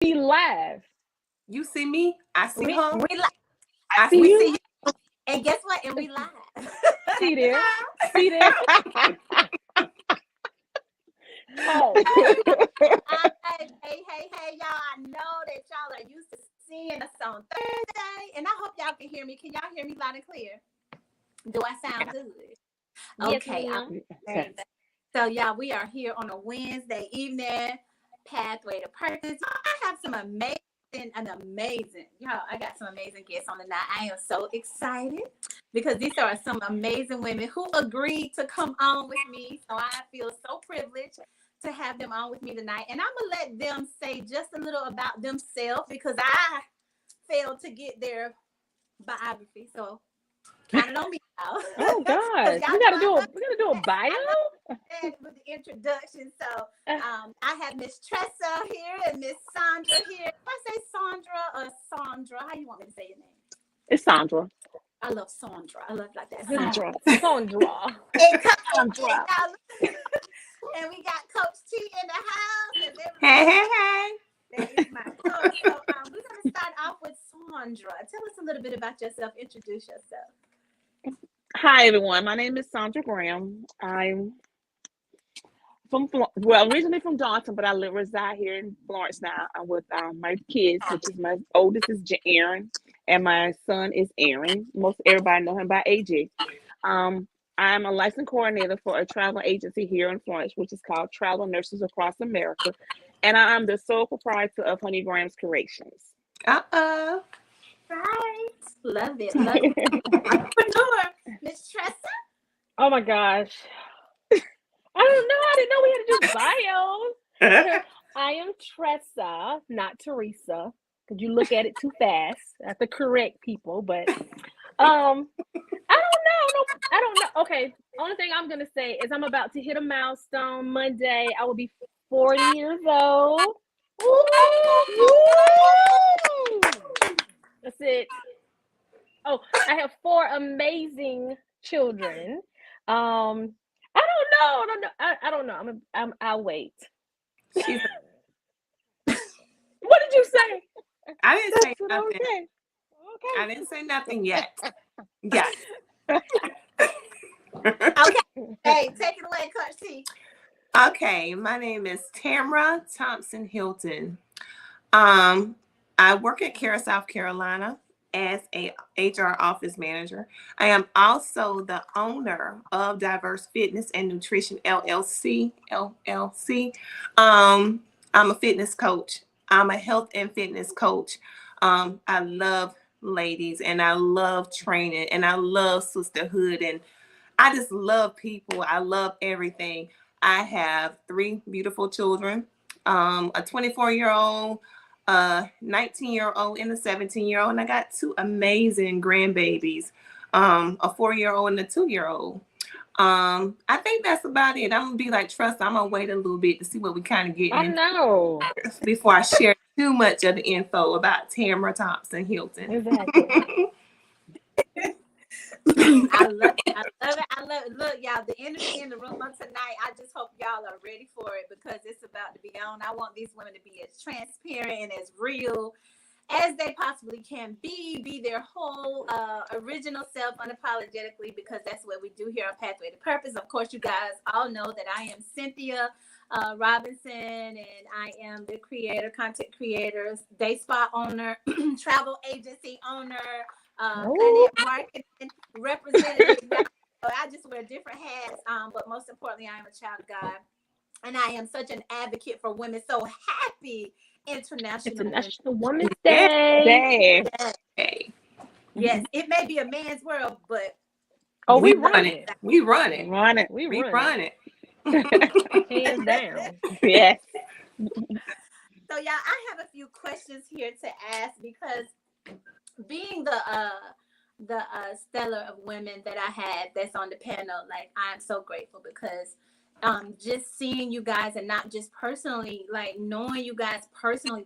me live. You see me? I see We her. we li- I See we you. see you, and guess what? And we live. See there. See there. Oh. Hey, y'all! I know that y'all are used to seeing us on Thursday, and I hope y'all can hear me. Can y'all hear me loud and clear? Do I sound good? Yes, Okay, ma'am. amazing. So, y'all, we are here on a Wednesday evening, Pathway to Purpose. I have some amazing, y'all, I got some amazing guests on tonight. I am so excited because these are some amazing women who agreed to come on with me. So I feel so privileged to have them on with me tonight. And I'm going to let them say just a little about themselves because I failed to get their biography. So count it on me, y'all. Oh 'Cause gosh. y'all We know gotta do a we gotta do a bio. with the introduction. So I have Miss Tressa here and Miss Sandra here. If I say Sandra or Sandra, how you want me to say your name? It's Sandra. I love Sandra. I love like that. Sandra. Sandra. Sandra. And, Sandra. and we got Coach T in the house. And Hey, everybody, hey, hey. that is my coach. So we're going to start off with Sandra. Tell us a little bit about yourself. Introduce yourself. Hi everyone. My name is Sandra Graham. I'm originally from Johnson, but I reside here in Florence now. I'm with my kids, which is my oldest is Aaron, and my son is Aaron. Most everybody know him by AJ. Um, I'm a license coordinator for a travel agency here in Florence, which is called Travel Nurses Across America, and I am the sole proprietor of Honey Grams Creations. Uh-uh. Right. Love it. Love it. Entrepreneur. Miss Tressa. Oh my gosh. I don't know. I didn't know we had to do bios. I am Tressa, not Teresa. Because you look at it too fast. I have to correct people, but I don't know. No, I don't know. Okay. Only thing I'm gonna say is I'm about to hit a milestone Monday. I will be 40 years old. That's it. Oh, I have four amazing children. I don't know. I don't know. I don't know. I'll wait. She's, What did you say? I didn't say That's what nothing. okay. I Okay. didn't say nothing yet. Yes. Okay. Hey, take it away, Coach T. Okay, my name is Tamra Thompson Hilton. Um, I work at Cara, South Carolina as a HR office manager. I am also the owner of Diverse Fitness and Nutrition LLC. I'm a fitness coach. I'm a health and fitness coach. I love ladies and I love training and I love sisterhood and I just love people. I love everything. I have three beautiful children, a 24-year-old, a 19-year-old, and a 17-year-old. And I got two amazing grandbabies, a 4-year-old and a 2-year-old. I think that's about it. I'm gonna be like, trust, I'm gonna wait a little bit to see what we kind of get I in know. before I share too much of the info about Tamra Thompson Hilton. Exactly. I love it. I love it. I love it. Look, y'all, the energy in the room on tonight, I just hope y'all are ready for it because it's about to be on. I want these women to be as transparent and as real as they possibly can be their whole original self unapologetically because that's what we do here on Pathway to Purpose. Of course, you guys all know that I am Cynthia Robinson and I am the content creator, day spa owner, travel agency owner, Planet Marketing representative. I just wear different hats, but most importantly, I am a child of God. And I am such an advocate for women. So happy International Women's Yeah. Day. Hey, Yes, it may be a man's world, but Oh, we we run run it. it. We run it. Run it. We We run run it. it. Hands down. Yes. so y'all, I have a few questions here to ask because being the stellar of women that I had that's on the panel, like I'm so grateful because just seeing you guys and not just personally, like knowing you guys personally,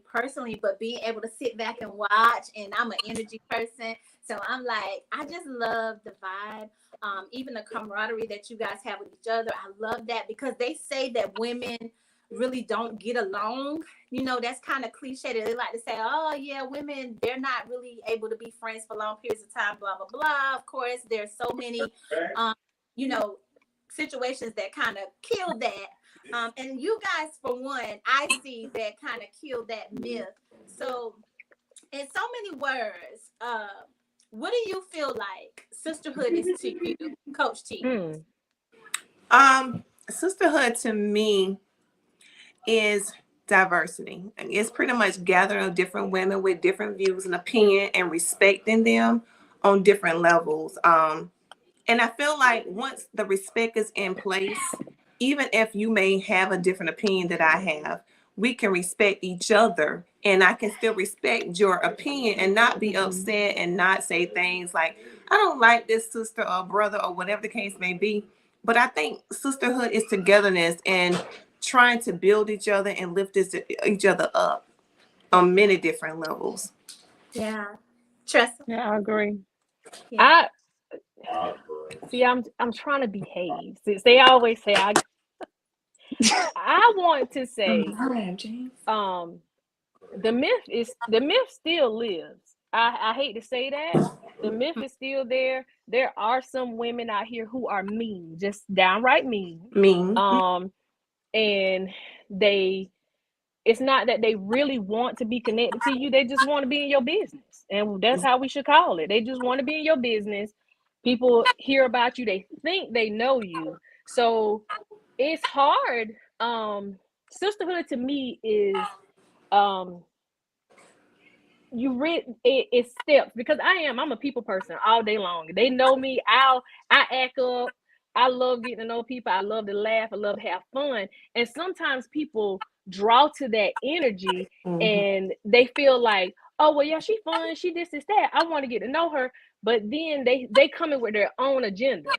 but being able to sit back and watch. And I'm an energy person, so I'm like, I just love the vibe. Even the camaraderie that you guys have with each other, I love that because they say that women really don't get along. You know, that's kind of cliche that they like to say, oh yeah, women, they're not really able to be friends for long periods of time, blah, blah, blah. Of course, there's so many, you know, situations that kind of kill that. And you guys, for one, I see that kind of kill that myth. So in so many words, what do you feel like sisterhood is to you, Coach T? Sisterhood to me is diversity. It's pretty much gathering of different women with different views and opinion and respecting them on different levels. And I feel like once the respect is in place, even if you may have a different opinion that I have, we can respect each other, and I can still respect your opinion and not be upset and not say things like, I don't like this sister or brother or whatever the case may be. But I think sisterhood is togetherness and trying to build each other and lift each other up on many different levels. Yeah. Tressa? Yeah, I agree. Yeah. I'm trying to behave. Since they always say I want to say the myth still lives. I hate to say that. The myth is still there. There are some women out here who are mean, just downright mean. And it's not that they really want to be connected to you. They just want to be in your business. And that's how we should call it. They just want to be in your business. People hear about you. They think they know you. So it's hard. Sisterhood to me is it's steps, because I'm a people person all day long. They know me. I act up. I love getting to know people. I love to laugh. I love to have fun. And sometimes people draw to that energy and they feel like, oh, well, yeah, she fun. She this, that. I want to get to know her. But then they come in with their own agenda.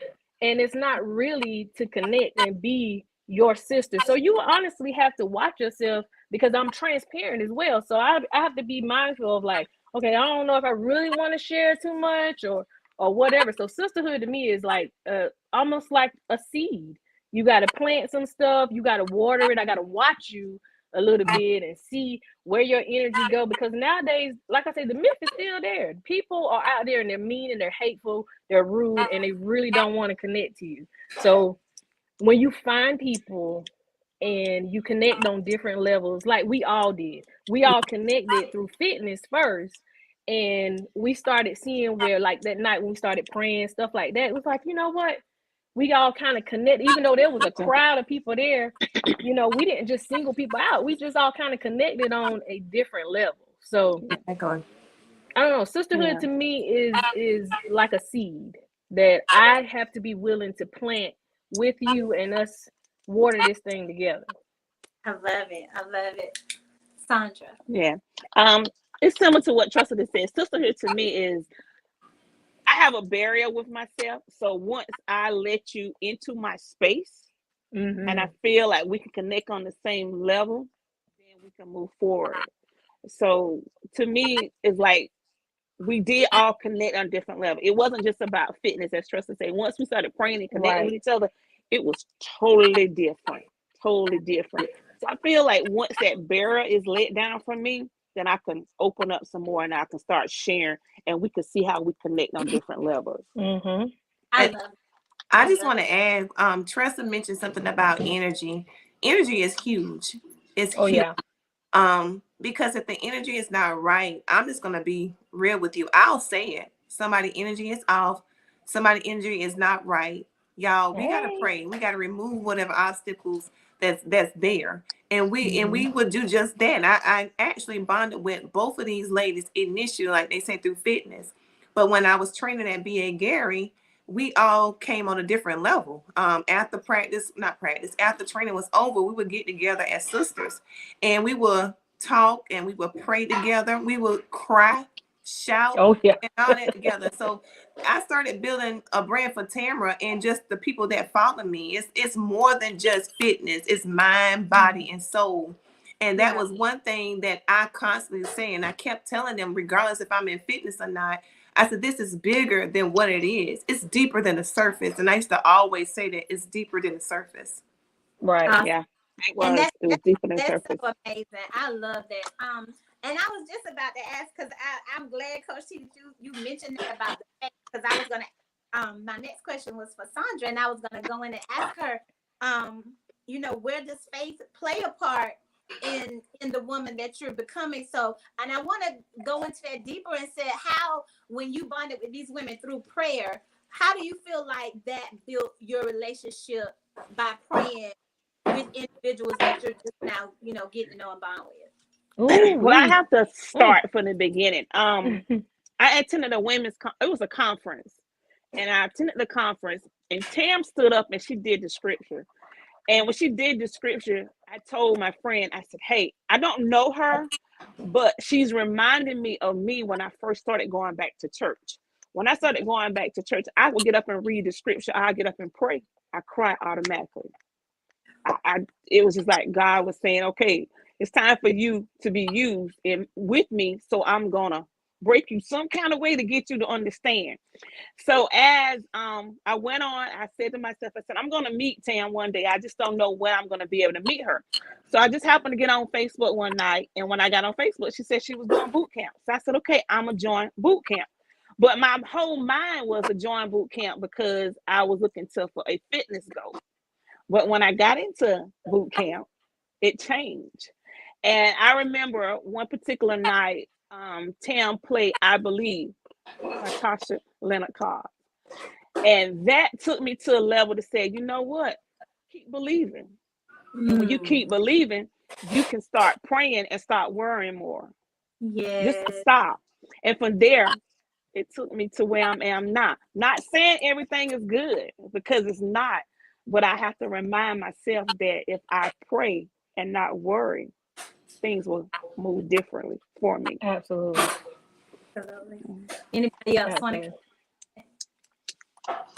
And it's not really to connect and be your sister. So you honestly have to watch yourself, because I'm transparent as well. So I have to be mindful of like, okay, I don't know if I really want to share too much or whatever. So sisterhood to me is like almost like a seed. You got to plant some stuff. You got to water it. I got to watch you a little bit and see where your energy go, because nowadays, like I said, the myth is still there. People are out there and they're mean and they're hateful, they're rude, and they really don't want to connect to you. So when you find people and you connect on different levels, like we all did, we all connected through fitness first, and we started seeing where, like that night when we started praying, stuff like that, it was like, you know what, we all kind of connect. Even though there was a crowd of people there, you know, we didn't just single people out, we just all kind of connected on a different level. So I don't know, sisterhood to me is like a seed that I have to be willing to plant with you and us water this thing together. I love it. Sandra? Yeah. It's similar to what Tressa said. Sisterhood to me is, I have a barrier with myself. So once I let you into my space and I feel like we can connect on the same level, then we can move forward. So to me, it's like we did all connect on different levels. It wasn't just about fitness, as Tressa said. Once we started praying and connecting with each other, it was totally different. So I feel like once that barrier is let down from me, then I can open up some more and I can start sharing, and we can see how we connect on different levels. I just want to add, Tressa mentioned something about energy. Energy is huge. It's huge. Because if the energy is not right, I'm just going to be real with you. I'll say it. Somebody energy is off. Somebody energy is not right. Y'all, we got to pray. We got to remove whatever obstacles that's there. And we would do just that. And I actually bonded with both of these ladies initially, like they say, through fitness. But when I was training at B.A. Gary, we all came on a different level. After training was over, we would get together as sisters and we would talk and we would pray together. We would cry, shout, and all that together. So I started building a brand for Tamara, and just the people that follow me. It's more than just fitness. It's mind, body, and soul. And that was one thing that I constantly say, and I kept telling them, regardless if I'm in fitness or not, I said, this is bigger than what it is. It's deeper than the surface. And I used to always say that it's deeper than the surface. Right. Awesome. Yeah. It And was. It was deeper than that's surface. so amazing. I love that. And I was just about to ask because I'm glad, Coach T, that you mentioned that about the faith, because I was gonna my next question was for Sandra, and I was gonna go in and ask her, you know, where does faith play a part in the woman that you're becoming? So, and I want to go into that deeper and say how, when you bonded with these women through prayer, how do you feel like that built your relationship by praying with individuals that you're just now, you know, getting to know and bond with? Ooh, Well, I have to Mm. start from the beginning. I attended a it was a conference, and I attended the conference, and Tam stood up and she did the scripture. And when she did the scripture, I told my friend, I said, hey, I don't know her, but she's reminding me of me when I first started going back to church. When I started going back to church, I would get up and read the scripture. I get up and pray. I cry automatically. It was just like God was saying, okay, it's time for you to be used with me. So I'm gonna break you some kind of way to get you to understand. So as I went on, I said to myself, I said, I'm gonna meet Tam one day. I just don't know when I'm gonna be able to meet her. So I just happened to get on Facebook one night, and when I got on Facebook, she said she was doing boot camp. So I said, okay, I'm gonna join boot camp. But my whole mind was to join boot camp because I was looking for a fitness goal. But when I got into boot camp, it changed. And I remember one particular night, Tam played I Believe by Tasha Leonard Cobb. And that took me to a level to say, you know what? Keep believing. And when you keep believing, you can start praying and start worrying more. Just Yes. stop. And from there, it took me to where I am now. Not saying everything is good, because it's not. But I have to remind myself that if I pray and not worry, things will move differently for me. Absolutely. Absolutely. Anybody else want to?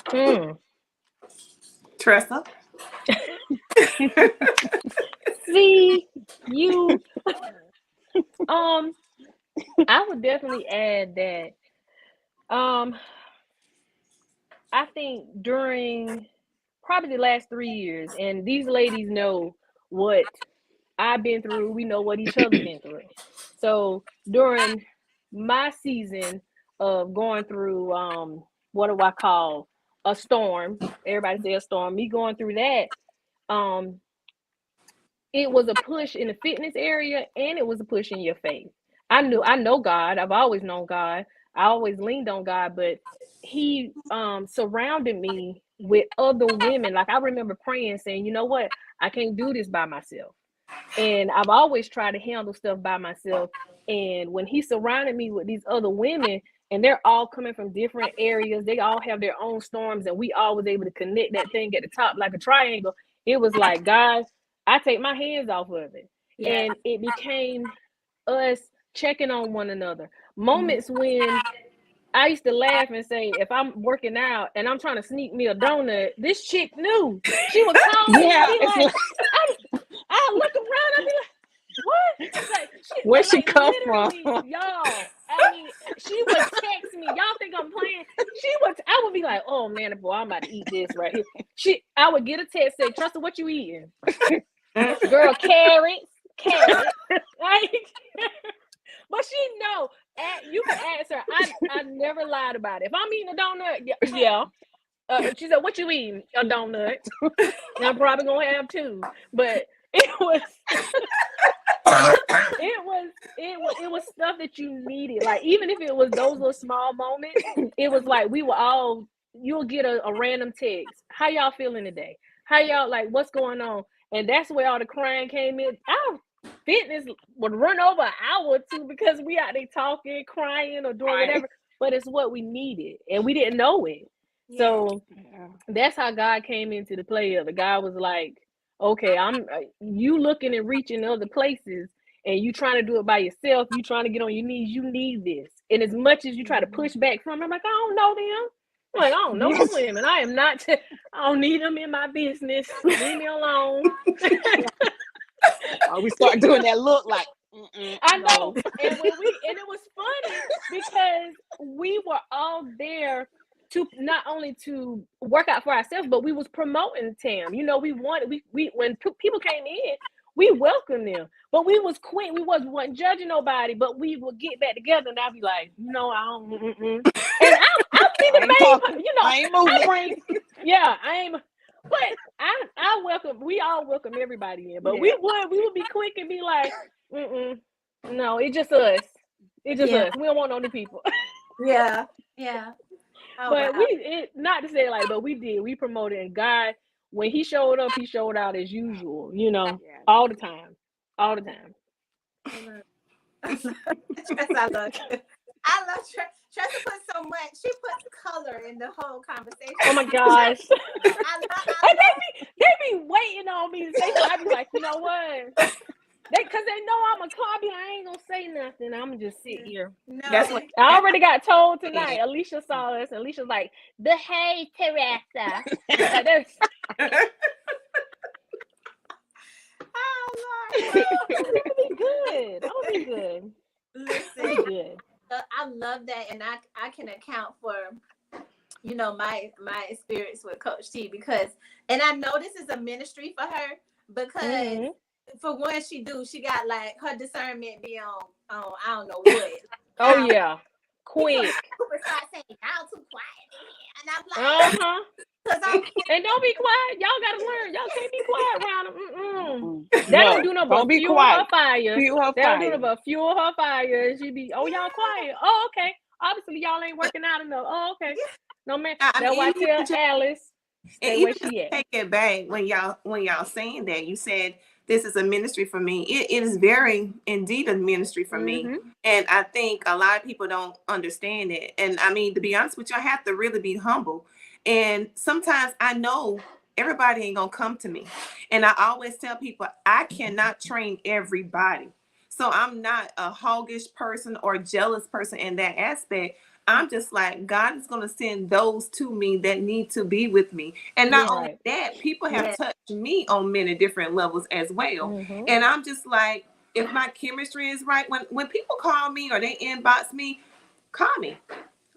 Absolutely. Tressa. See, you I would definitely add that I think during probably the last 3 years, and these ladies know what I've been through, we know what each other been through. So during my season of going through what do I call a storm, everybody say a storm, me going through that, it was a push in the fitness area, and it was a push in your faith. I know God. I've always known God. I always leaned on God, but he surrounded me with other women. Like, I remember praying, saying, you know what? I can't do this by myself. And I've always tried to handle stuff by myself. And when he surrounded me with these other women, and they're all coming from different areas, they all have their own storms, and we all was able to connect that thing at the top like a triangle. It was like, guys, I take my hands off of it. Yeah. And it became us checking on one another. Moments when I used to laugh and say, if I'm working out and I'm trying to sneak me a donut, this chick knew. She would call me and be like, I look around and be like, what? Like, where she come from? Y'all, I mean, she would text me. Y'all think I'm playing? I would be like, oh man, boy, I'm about to eat this right here. I would get a text, say, Tressa, what you eating? Girl, carrots. Like, but she know. You can ask her. I never lied about it. If I'm eating a donut, yeah. She said, what you eating? A donut. And I'm probably gonna have two. But it was it was stuff that you needed. Like, even if it was those little small moments, it was like you'll get a random text. How y'all feeling today? How y'all, like, what's going on? And that's where all the crying came in. Our fitness would run over an hour or two because we out there talking, crying, or doing whatever. But it's what we needed, and we didn't know it. Yeah. So that's how God came into the play of it. God was like, okay, you looking and reaching other places, and you trying to do it by yourself. You trying to get on your knees. You need this. And as much as you try to push back from, I'm like, I don't know them. I'm like, I don't know them women. I am not. I don't need them in my business. Leave me alone. We start doing that look like. I know. And it was funny because we were all there to not only to work out for ourselves, but we was promoting TAM. You know, we when people came in, we welcomed them, but we was quick. We wasn't judging nobody, but we would get back together, and I'd be like, you know, I don't, and I'll be the main, you know, I ain't moving. Yeah, I ain't. But I welcome. We all welcome everybody in, but we would be quick and be like, no, it's just us. It's just us. We don't want no new people. Yeah. Oh, but wow. not to say like, but we did. We promoted, and God, when He showed up, He showed out as usual. You know, all the time. I love Tressa put so much. She puts color in the whole conversation. Oh my gosh. I they be waiting on me to say something. I be like, you know what? Because they know I'm a copy. I ain't gonna say nothing. I'm gonna just sit here. No, That's what I already got told tonight. Alicia saw us. And Alicia's like, the hey Teresa. It'll be good. It'll be good. Listen, Good. I love that, and I can account for, you know, my experience with Coach T, because, and I know this is a ministry for her, because for one, she got like her discernment be on I don't know what. Oh yeah, quick. People start saying y'all too quiet in here, and I'm like, and don't be quiet. Y'all gotta learn. Y'all can't be quiet around them. They don't do no but fuel her fire. They don't do no but fuel her fire. And she be, oh, y'all quiet. Oh, okay. Obviously, y'all ain't working out enough. Oh, okay. No man. That's why I tell Alice, stay where she at. Take it back when y'all saying that. You said this is a ministry for me. It is very indeed a ministry for me. And I think a lot of people don't understand it. And I mean, to be honest with you, I have to really be humble. And sometimes I know everybody ain't gonna come to me. And I always tell people I cannot train everybody. So I'm not a hoggish person or jealous person in that aspect. I'm just like, God is going to send those to me that need to be with me. And not only that, people have touched me on many different levels as well. And I'm just like, if my chemistry is right, when people call me or they inbox me, call me.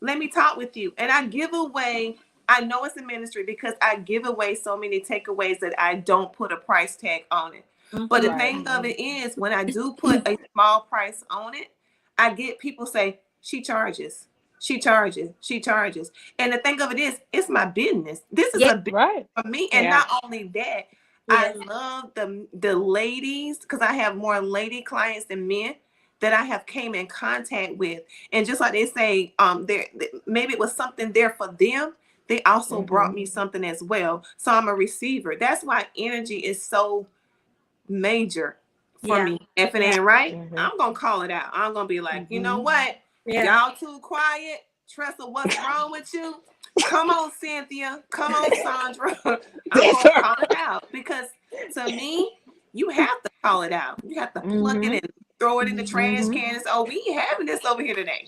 Let me talk with you. And I give away, I know it's a ministry because I give away so many takeaways that I don't put a price tag on it. But the thing of it is, when I do put a small price on it, I get people say, she charges. And the thing of it is, it's my business. This is a business for me. And not only that, I love the ladies, because I have more lady clients than men that I have came in contact with. And just like they say, maybe it was something there for them. They also brought me something as well. So I'm a receiver. That's why energy is so major for me. If it ain't right, I'm gonna call it out. I'm gonna be like, you know what? Y'all too quiet. Tressa, what's wrong with you? Come on, Cynthia. Come on, Sandra. I'm gonna call it out, because to me, you have to call it out. You have to plug it and throw it in the trash can and say, oh, we ain't having this over here today.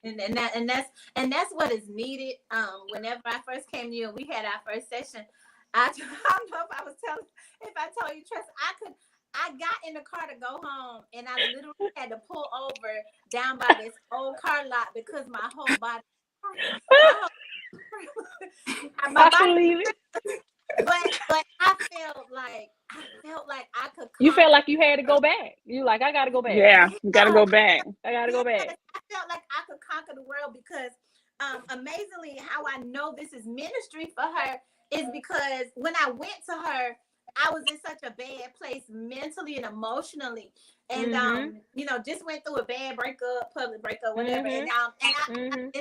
And that's what is needed. Whenever I first came to you and we had our first session, I don't know if I told you, Tressa, I got in the car to go home, and I literally had to pull over down by this old car lot because my whole body. But I felt like I could. You felt like you had to go back. You like, I gotta go back. Yeah, you gotta go back. I gotta go back. I felt like I could conquer the world, because amazingly, how I know this is ministry for her is because when I went to her, I was in such a bad place mentally and emotionally, and you know, just went through a bad breakup, public breakup, whatever. And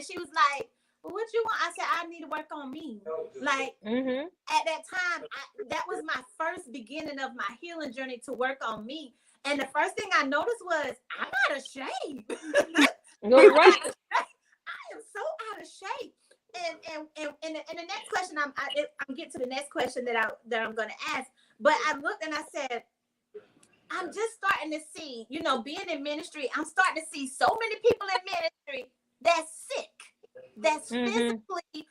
she was like, well, "What you want?" I said, "I need to work on me." Like at that time, that was my first beginning of my healing journey, to work on me. And the first thing I noticed was, I'm out of shape. I am so out of shape. And the next question, I'm get to the next question that I'm going to ask. But I looked and I said, I'm just starting to see, you know, being in ministry, I'm starting to see so many people in ministry that's sick, that's physically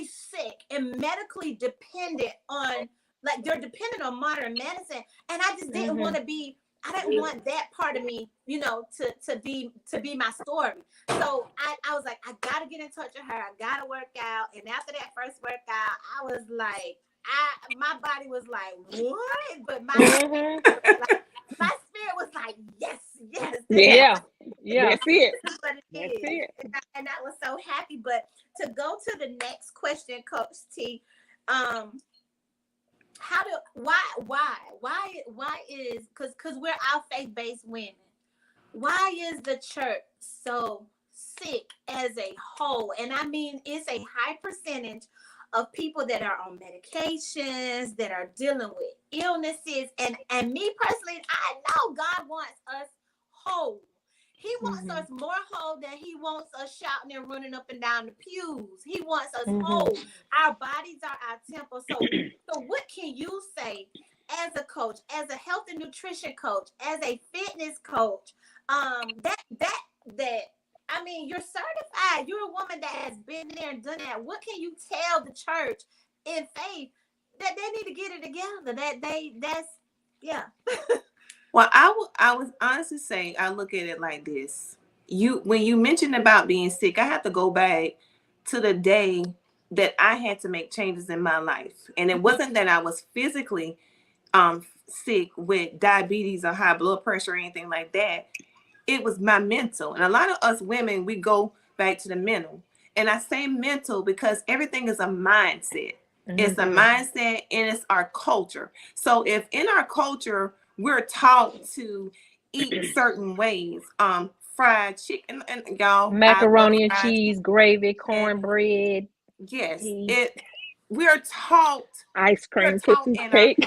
sick and medically dependent on, like, they're dependent on modern medicine. And I just didn't want to be I didn't want that part of me, to be my story. So I was like, I gotta get in touch with her. I gotta work out. And after that first workout, I was like, my body was like, what? But my spirit was like, yes. Yeah. That's it. This is what it That's is. it. And I was so happy. But to go to the next question, Coach T, why is, because we're our faith-based women, why is the church so sick as a whole? And I mean, it's a high percentage of people that are on medications, that are dealing with illnesses. And me personally, I know God wants us whole. He wants us more whole than he wants us shouting and running up and down the pews. He wants us whole. Our bodies are our temple. So what can you say as a coach, as a health and nutrition coach, as a fitness coach, that I mean, you're certified. You're a woman that has been there and done that. What can you tell the church in faith that they need to get it together? Well, I was honestly saying, I look at it like this. When you mentioned about being sick, I have to go back to the day that I had to make changes in my life. And it wasn't that I was physically sick with diabetes or high blood pressure or anything like that. It was my mental. And a lot of us women, we go back to the mental. And I say mental because everything is a mindset. It's a mindset and it's our culture. So if in our culture, we're taught to eat certain ways, fried chicken, and y'all, macaroni and cheese, gravy, cornbread. Yes, we're taught ice cream, cookies, cake.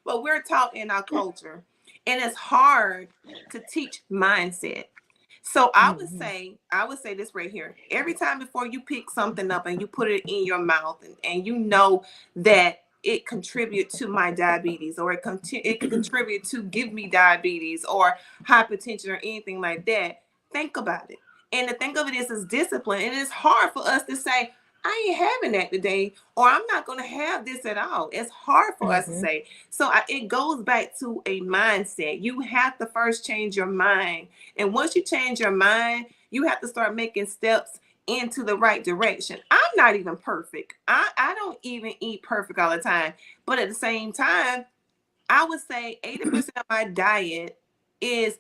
But we're taught in our culture, and it's hard to teach mindset. So I would say this right here. Every time before you pick something up and you put it in your mouth, and you know that it contributes to my diabetes, or it can contribute to give me diabetes or hypertension or anything like that, think about it. And the thing of it is discipline. And it's hard for us to say, I ain't having that today, or I'm not going to have this at all. It's hard for us to say. So it goes back to a mindset. You have to first change your mind. And once you change your mind, you have to start making steps into the right direction. I'm not even perfect. I don't even eat perfect all the time. But at the same time, I would say 80% of my diet is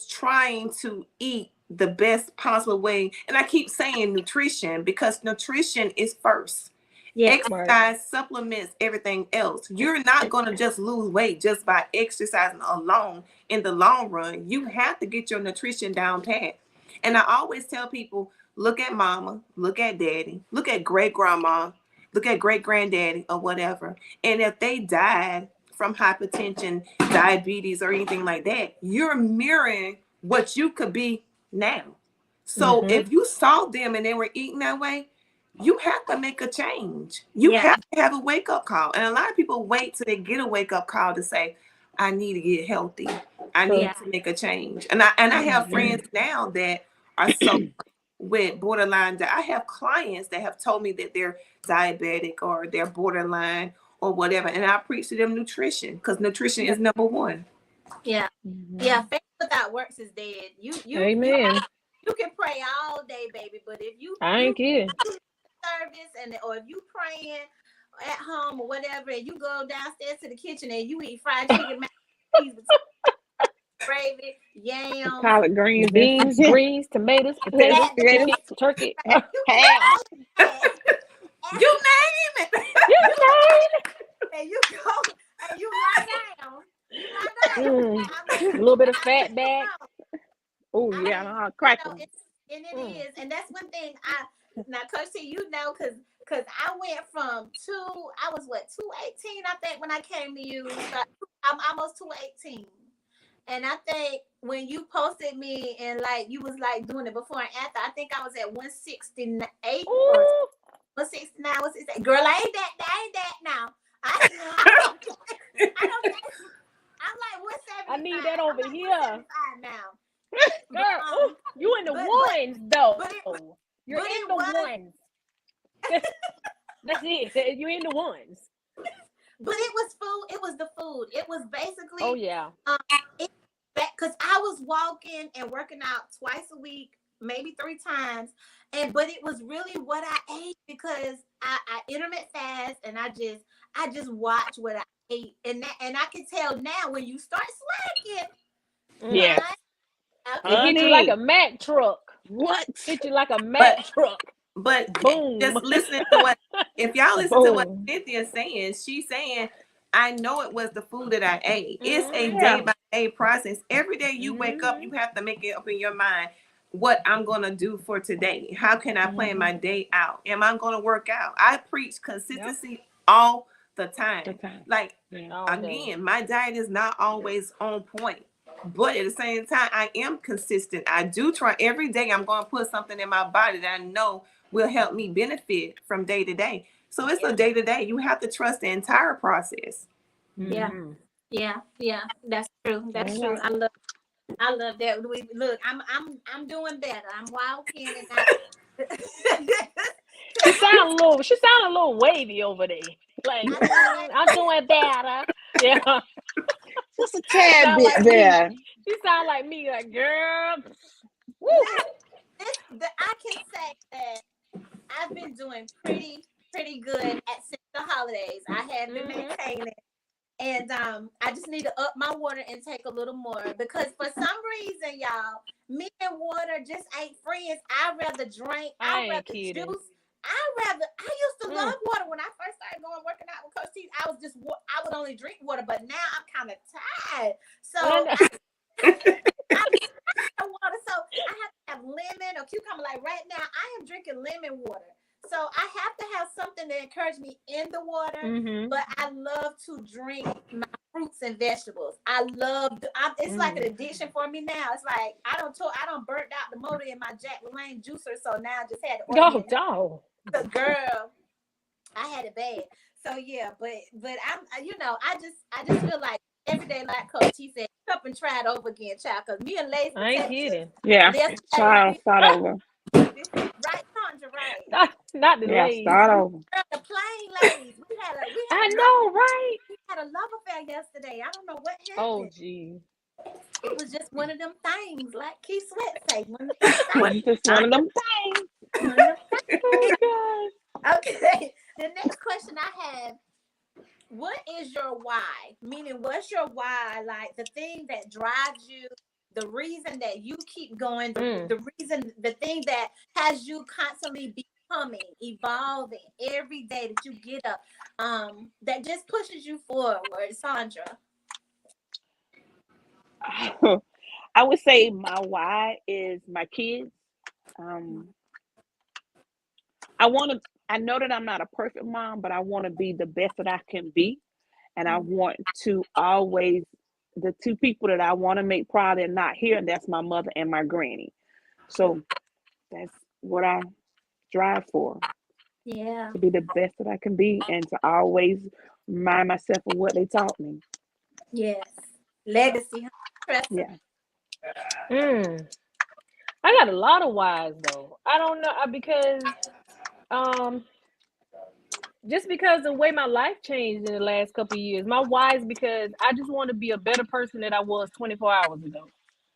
trying to eat the best possible way. And I keep saying nutrition because nutrition is first. Exercise supplements everything else. You're not going to just lose weight just by exercising alone in the long run. You have to get your nutrition down pat. And I always tell people, look at mama, look at daddy, look at great grandma, look at great granddaddy or whatever. And if they died from hypertension, diabetes, or anything like that, you're mirroring what you could be now. So if you saw them and they were eating that way, you have to make a change. You have to have a wake-up call. And a lot of people wait till they get a wake-up call to say, I need to get healthy. I need to make a change. And I have friends now that are so with borderline. I have clients that have told me that they're diabetic or they're borderline or whatever. And I preach to them nutrition because nutrition is number one. Yeah. Yeah. Faith without works is dead. Amen. You can pray all day, baby, but if you service or if you praying at home or whatever, and you go downstairs to the kitchen and you eat fried chicken, gravy, yams, collard greens, beans, greens, tomatoes, potatoes, turkey. You name it. And you go and you lie down. A little bit of fat back. Oh yeah, crackle. And it is, and that's one thing. Now, Coach T, you know, because I went from 218, I think, when I came to you. So I'm almost 218. And I think when you posted me and like you was like doing it before and after, I think I was at 168 or 169. 168. Girl, I ain't that now. I'm like 170. I need that over here. Now. Girl, you in the ones though. You're in the ones. That's it. You're in the ones. but it was food. It was the food. It was basically Oh yeah. it because I was walking and working out twice a week, maybe 3 times, but it was really what I ate because I intermittent fast and I just watch what I ate, and I can tell now when you start slacking. Yeah. It hit you like a Mack truck. What? Hit you like a Mack truck. But Boom. just listening to what, if y'all listen to what Boom. Cynthia's saying, she's saying, I know it was the food that I ate. It's a Mhm. day by day process. Every day you wake up, Mhm. you have to make it up in your mind what I'm going to do for today. How can I plan my day out? Am I going to work out? I preach consistency all the time. Like, All day. again, my diet is not always on point. But at the same time, I am consistent. I do try every day. I'm going to put something in my body that I know will help me benefit from day to day. So it's a day to day. You have to trust the entire process. Yeah. Mhm. Yeah. That's true. That's Yeah. true. I love that. Look, I'm doing better. I'm walking and She sound a little wavy over there. Like I'm doing better. Yeah. Just a tad Sound bit like me. there. She sound like me, like girl. Woo. I can say that I've been doing pretty good since the holidays. I have been maintaining, and I just need to up my water intake a little more because for some reason, y'all, me and water just ain't friends. I'd rather drink. I'd rather juice. I used to love water when I first started working out with Coach T. I would only drink water, but now I'm kind of tired. So I water. So I have to have lemon or cucumber. Like right now, I am drinking lemon water. So I have to have something to encourage me in the water. Mhm. But I love to drink my fruits and vegetables. It's like an addiction for me now. It's like I don't burnt out the motor in my Jack LaLanne juicer, so now I just had to order dog. the girl. I had it bad. So yeah, but I'm I just feel like every day, like Coach T said, up and try it over again, child. Cause me and Lace, I ain't kidding. Yeah. Start over. Right, Sandra, right. Not the Yeah, ladies. start over. The plain ladies. I know, right? We had a love affair yesterday. I don't know what happened. Oh, gee. It was just one of them things, like Keith Sweat say. Just one of them things. Oh, God. Okay. The next question I have: what is your why? Meaning, what's your why? Like the thing that drives you, the reason that you keep going, the reason, the thing that has you constantly becoming, evolving every day that you get up, that just pushes you forward, Sandra. I would say my why is my kids. I know that I'm not a perfect mom, but I want to be the best that I can be. And I want to always, the two people that I want to make proud and not here, and that's my mother and my granny. So that's what I strive for. Yeah. To be the best that I can be and to always remind myself of what they taught me. Yes. Legacy. Yeah. I got a lot of whys though. I don't know because just because the way my life changed in the last couple of years. My why is because I just want to be a better person than I was 24 hours ago.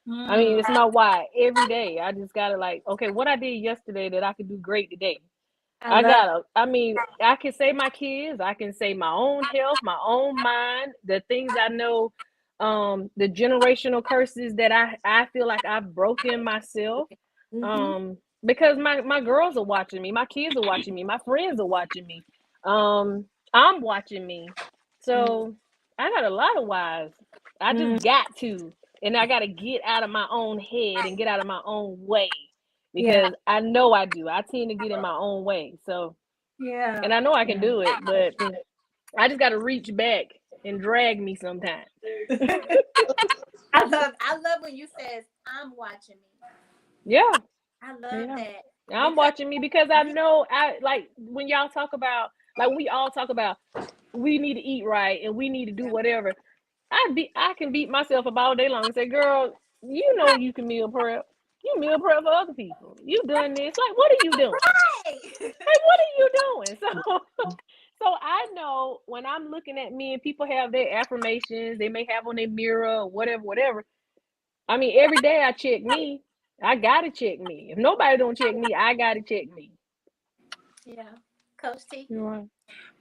I mean, it's my why every day. I just gotta okay, what I did yesterday that I could do great today. I can say my kids, I can say my own health, my own mind, the things I know, the generational curses that I feel like I've broken myself. Because my girls are watching me, my kids are watching me, my friends are watching me. I'm watching me. So I got a lot of whys. I just got to, and I gotta get out of my own head and get out of my own way. Because I know I do. I tend to get in my own way. So and I know I can do it, but I just gotta reach back and drag me sometimes. I love when you says I'm watching me. Yeah. I love that. I'm watching me because I know when y'all talk about, like we all talk about, we need to eat right and we need to do whatever. I can beat myself up all day long and say, girl, you know you can meal prep. You meal prep for other people. You done this. Like, what are you doing? Right. Like, what are you doing? So I know when I'm looking at me and people have their affirmations, they may have on their mirror or whatever. I mean, every day I check me. I gotta check me. If nobody don't check me, I gotta check me. Yeah. Coach T. Right.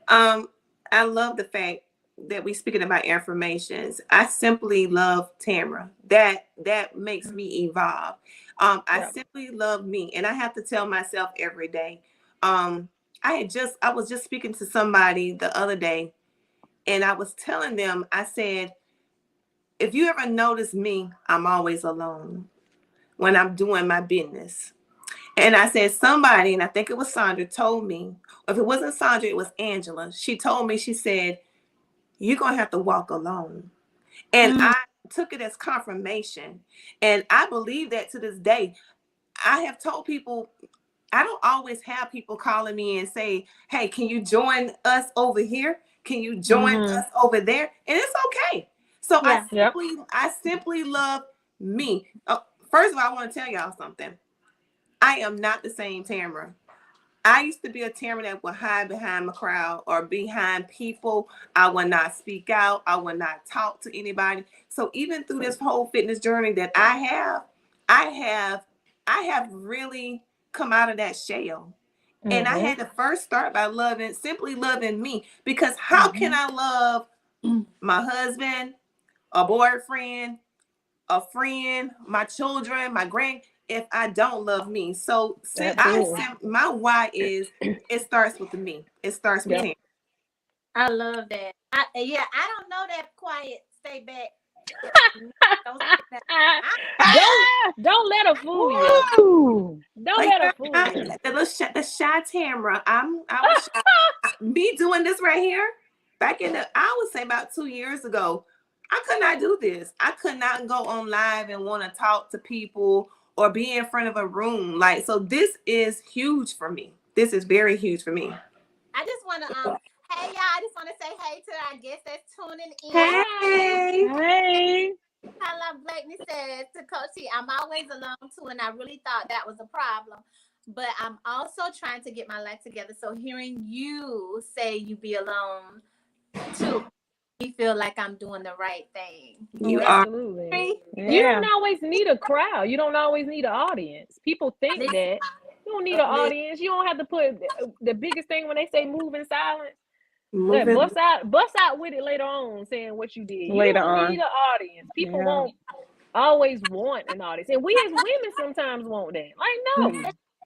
I love the fact that we speaking about affirmations. I simply love Tamara. That makes me evolve. I simply love me, and I have to tell myself every day. I was just speaking to somebody the other day, and I was telling them, I said, if you ever notice me, I'm always alone when I'm doing my business. And I said, somebody, and I think it was Sandra, told me, if it wasn't Sandra, it was Angela. She told me, she said, you're going to have to walk alone. And I took it as confirmation. And I believe that to this day. I have told people, I don't always have people calling me and say, hey, can you join us over here? Can you join us over there? And it's okay. So I simply love me. First of all, I want to tell y'all something. I am not the same Tamara. I used to be a Tamara that would hide behind the crowd or behind people. I would not speak out. I would not talk to anybody. So even through this whole fitness journey that I have really come out of that shell. And I had to first start by simply loving me, because how can I love my husband, a boyfriend, a friend, my children, my if I don't love me? So my why is, it starts with me. It starts with him. I love that. I don't know that quiet stay back. Don't let her fool you. Don't let her fool you. The shy Tamara. I was shy. Me doing this right here back I would say about 2 years ago. I could not do this. I could not go on live and want to talk to people or be in front of a room. So this is huge for me. This is very huge for me. I just want to, hey y'all, I just want to say hey to our guests that's tuning in. Hey. Hello, Blakeney says to Coach T, I'm always alone too, and I really thought that was a problem. But I'm also trying to get my life together. So hearing you say you be alone too, me feel like I'm doing the right thing. You are. Absolutely. Yeah. You don't always need a crowd. You don't always need an audience. People think that you don't need an audience. You don't have to put the biggest thing when they say move in silence. Bust out with it later on, saying what you did. You don't need an audience. People won't always want an audience, and we as women sometimes want that. No,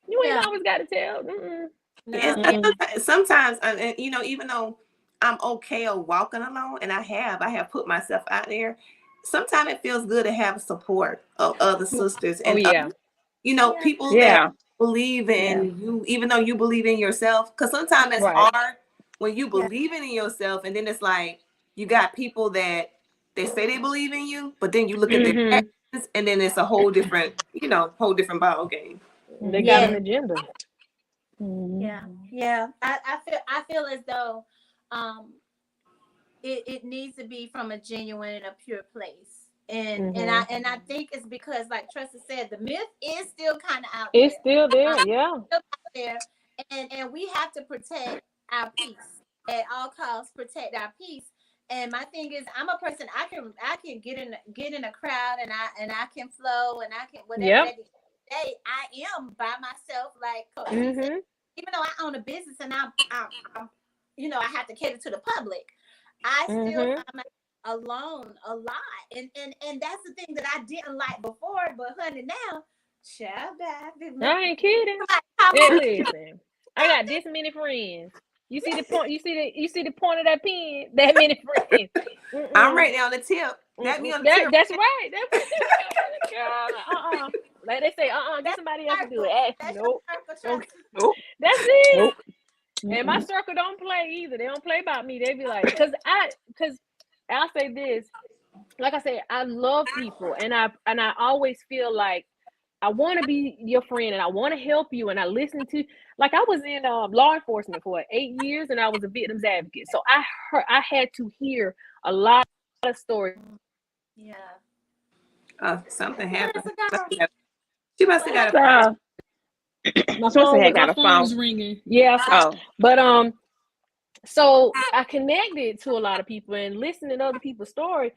you ain't always got to tell. Sometimes, even though I'm okay of walking alone, and I have put myself out there, sometimes it feels good to have support of other sisters and people that believe in you, even though you believe in yourself. Because sometimes it's hard when you believe in yourself, and then it's like you got people that they say they believe in you, but then you look at their actions, and then it's a whole different ball game. They got an agenda. Yeah. I feel as though it needs to be from a genuine and a pure place. And I think it's because, like Tressa said, the myth is still kind of out there. It's still there, still out there. And we have to protect our peace at all costs. Protect our peace. And my thing is, I'm a person, I can get in a crowd, and I can flow, and I can whatever day I am by myself, like even though I own a business and I'm I have to cater to the public, I still I'm alone a lot, and that's the thing that I didn't like before, but honey, now child, I ain't kidding. Listen, I got this many friends. You see the point? You see the point of that pen? That many friends. I'm right there on the tip. That me on the tip. That's right. Like they say, get somebody else to do it. Nope. That's it. Nope. And my circle don't play either. They don't play about me. They be like, because I'll say this. Like I said, I love people, and I always feel like I want to be your friend, and I want to help you, and I listen to. Like I was in law enforcement for 8 years, and I was a victims advocate. So I had to hear a lot of stories. Yeah. Something happened. She must have got my phone ringing. Yeah. But So I connected to a lot of people and listening to other people's story,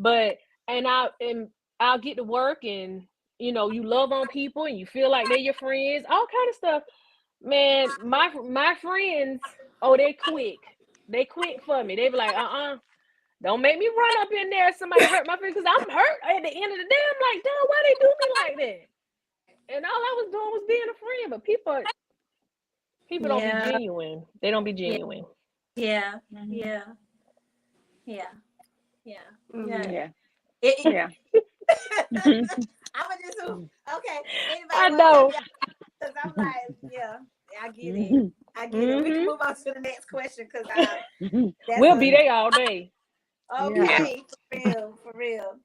and I'll get to work and you love on people and you feel like they're your friends, all kind of stuff. Man, my friends, oh, they quick for me. They be like, don't make me run up in there if somebody hurt my feelings, because I'm hurt at the end of the day. I'm like, damn, why they do me like that? And all I was doing was being a friend. But people don't be genuine. They don't be genuine. Yeah. Mhm. Yeah. Yeah. Yeah. Mhm. Yeah. Yeah. Yeah. I'm gonna just okay. Anybody I wanna know. because I'm like, yeah, I get it. I get it. We can move on to the next question because that's We'll be there all day. okay, for real.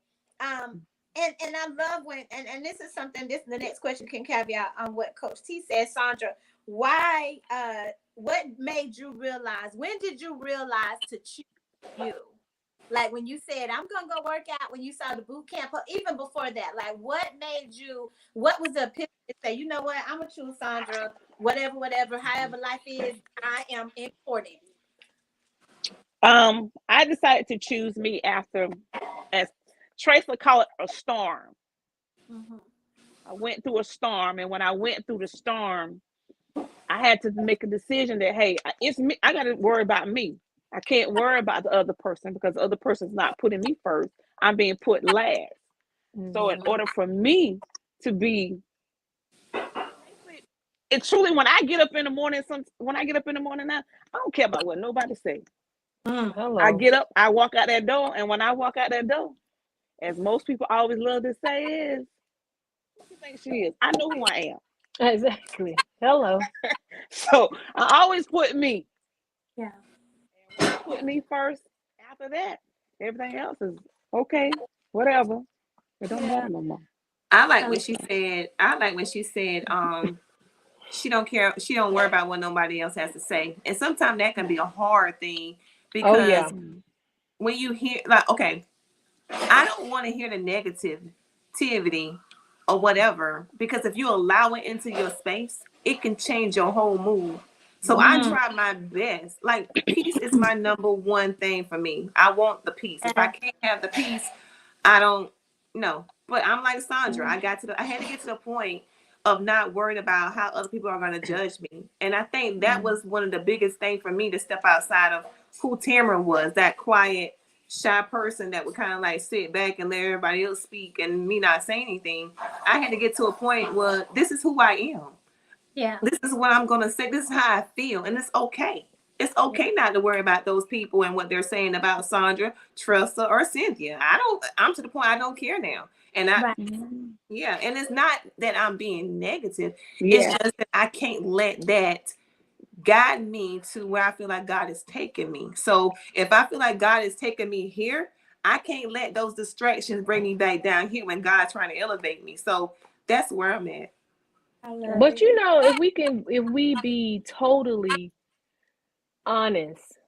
And I love when and this is something. The next question can caveat on what Coach T said, Sandra. Why? What made you realize? When did you realize to choose you? Like when you said, I'm gonna go work out, when you saw the boot camp, or even before that, like what made you, what was the epiphany to say, you know what, I'm gonna choose Sandra, whatever, however life is, I am important. I decided to choose me after, as Trace would call it, a storm. Mm-hmm. I went through a storm, and when I went through the storm, I had to make a decision that, hey, it's me. I got to worry about me. I can't worry about the other person because the other person's not putting me first. I'm being put last. So in order for me to be, it's truly when I get up in the morning, now, I don't care about what nobody say. Hello. I get up, I walk out that door, and when I walk out that door, as most people always love to say is, who do you think she is? I know who I am. Exactly. Hello. So I always put me. Yeah. And when I put me first, after that, everything else is okay, whatever. It don't matter no more. I like when she said, she don't care, she don't worry about what nobody else has to say. And sometimes that can be a hard thing because Oh yeah. when you hear, like, okay, I don't want to hear the negativity or whatever, because if you allow it into your space, it can change your whole mood. So I try my best. Like, peace is my number one thing for me. I want the peace. If I can't have the peace, I don't know. But I'm like Sandra. I had to get to the point of not worried about how other people are going to judge me. And I think that was one of the biggest things for me, to step outside of who Tamara was, that quiet, shy person that would kind of like sit back and let everybody else speak and me not say anything. I had to get to a point where this is who I am. Yeah. This is what I'm going to say. This is how I feel. And it's okay. It's okay not to worry about those people and what they're saying about Sandra, Tressa, or Cynthia. I'm to the point I don't care now. And yeah, and it's not that I'm being negative. Yeah. It's just that I can't let that guide me to where I feel like God is taking me. So if I feel like God is taking me here, I can't let those distractions bring me back down here when God's trying to elevate me. So that's where I'm at. But if we be totally honest,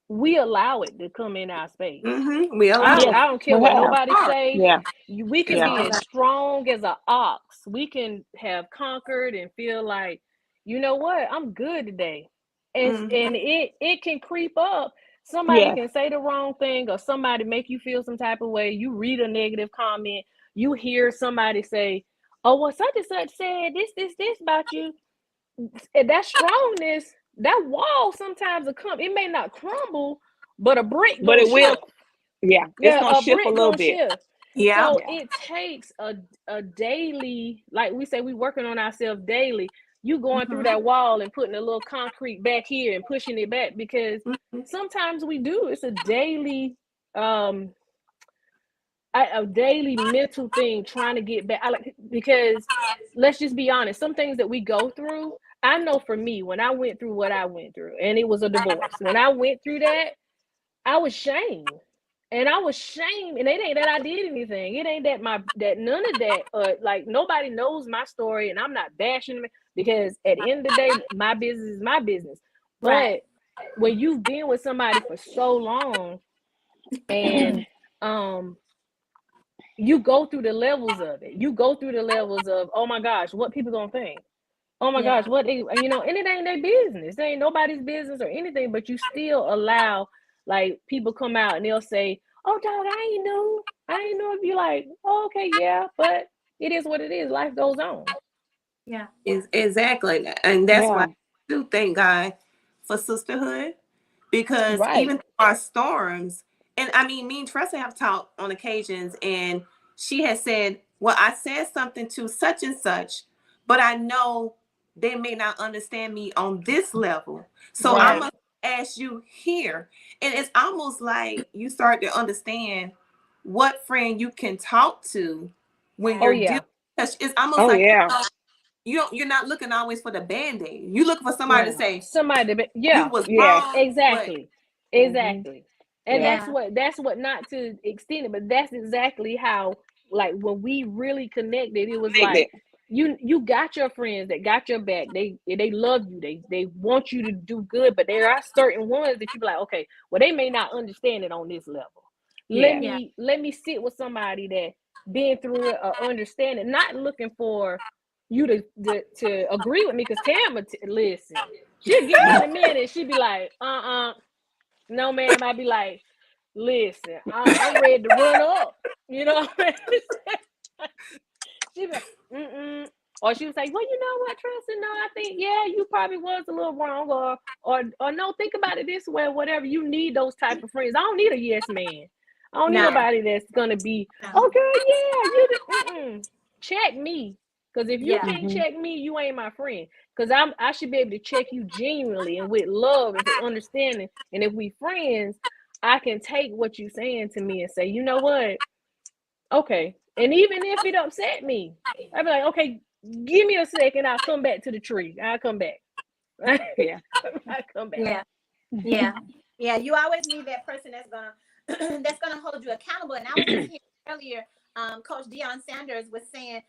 we allow it to come in our space. We allow it. I don't care what nobody say. Yeah. We can be as strong as an ox. We can have conquered and feel like, you know what, I'm good today. And it can creep up. Somebody can say the wrong thing, or somebody make you feel some type of way. You read a negative comment. You hear somebody say, oh, well, such and such said this about you. That strongness, that wall sometimes will come. It may not crumble, but a brick But it will. shift. Yeah, it's gonna shift a little bit. Shift. Yeah. So it takes a daily, like we say, we working on ourselves daily. You going through that wall and putting a little concrete back here and pushing it back, because sometimes we do. It's a daily mental thing, trying to get back. Because let's just be honest, some things that we go through, I know for me, when I went through what I went through, and it was a divorce, when I went through that, I was shamed. And I was shamed, and it ain't that I did anything. It ain't that none of that. Like, nobody knows my story, and I'm not bashing them, because at the end of the day, my business is my business. But when you've been with somebody for so long, and you go through the levels of it. You go through the levels of, oh my gosh, what people gonna think? Oh my Yeah. gosh, what they, and it ain't their business. It ain't nobody's business or anything, but you still allow like people come out and they'll say, "Oh dog, I ain't know. I ain't know." If you like, oh, okay, yeah, but it is what it is. Life goes on. Yeah. Is exactly, and that's why I Yeah. do thank God for sisterhood, because Right. even through our storms, and I mean, me and Tressa have talked on occasions, and she has said, "Well, I said something to such and such, but I know they may not understand me on this level, so I Right. must ask you here." And it's almost like you start to understand what friend you can talk to when Oh you're yeah. dealing. It's almost Oh like yeah. you're not looking always for the band-aid. You're looking for somebody to Right. say Somebody, you yeah, was Yes. wrong, but exactly. Hmm. Exactly. And Yeah. that's what not to extend it, but that's exactly how, like, when we really connected, it was Connected. like you got your friends that got your back. They love you. They want you to do good, but there are certain ones that you be like, okay, well, they may not understand it on this level. Let Yeah. Yeah. me sit with somebody that been through it or understand it, not looking for you to agree with me, because Tam, listen, she'll get me in a minute. She'd be like, no, ma'am. I'd be like, listen, I'm ready to run up. You know what I mean? She'd be like, mm-mm. Or she would say, well, you know what, Tressa? No, I think, yeah, you probably was a little wrong. Or no, think about it this way, whatever. You need those type of friends. I don't need a yes man. I don't need No. nobody that's going to be, No. okay, yeah, mm-mm. Check me. Because if you Yeah. can't Hmm. check me, you ain't my friend. Because I should be able to check you genuinely and with love and with understanding. And if we friends, I can take what you saying to me and say, you know what? Okay. And even if it upset me, I'd be like, okay, give me a second. I'll come back to the tree. I'll come back. Yeah. I'll come back. Yeah. Yeah. Yeah. You always need that person that's gonna that's gonna hold you accountable. And I was just hearing earlier, Coach Deion Sanders was saying,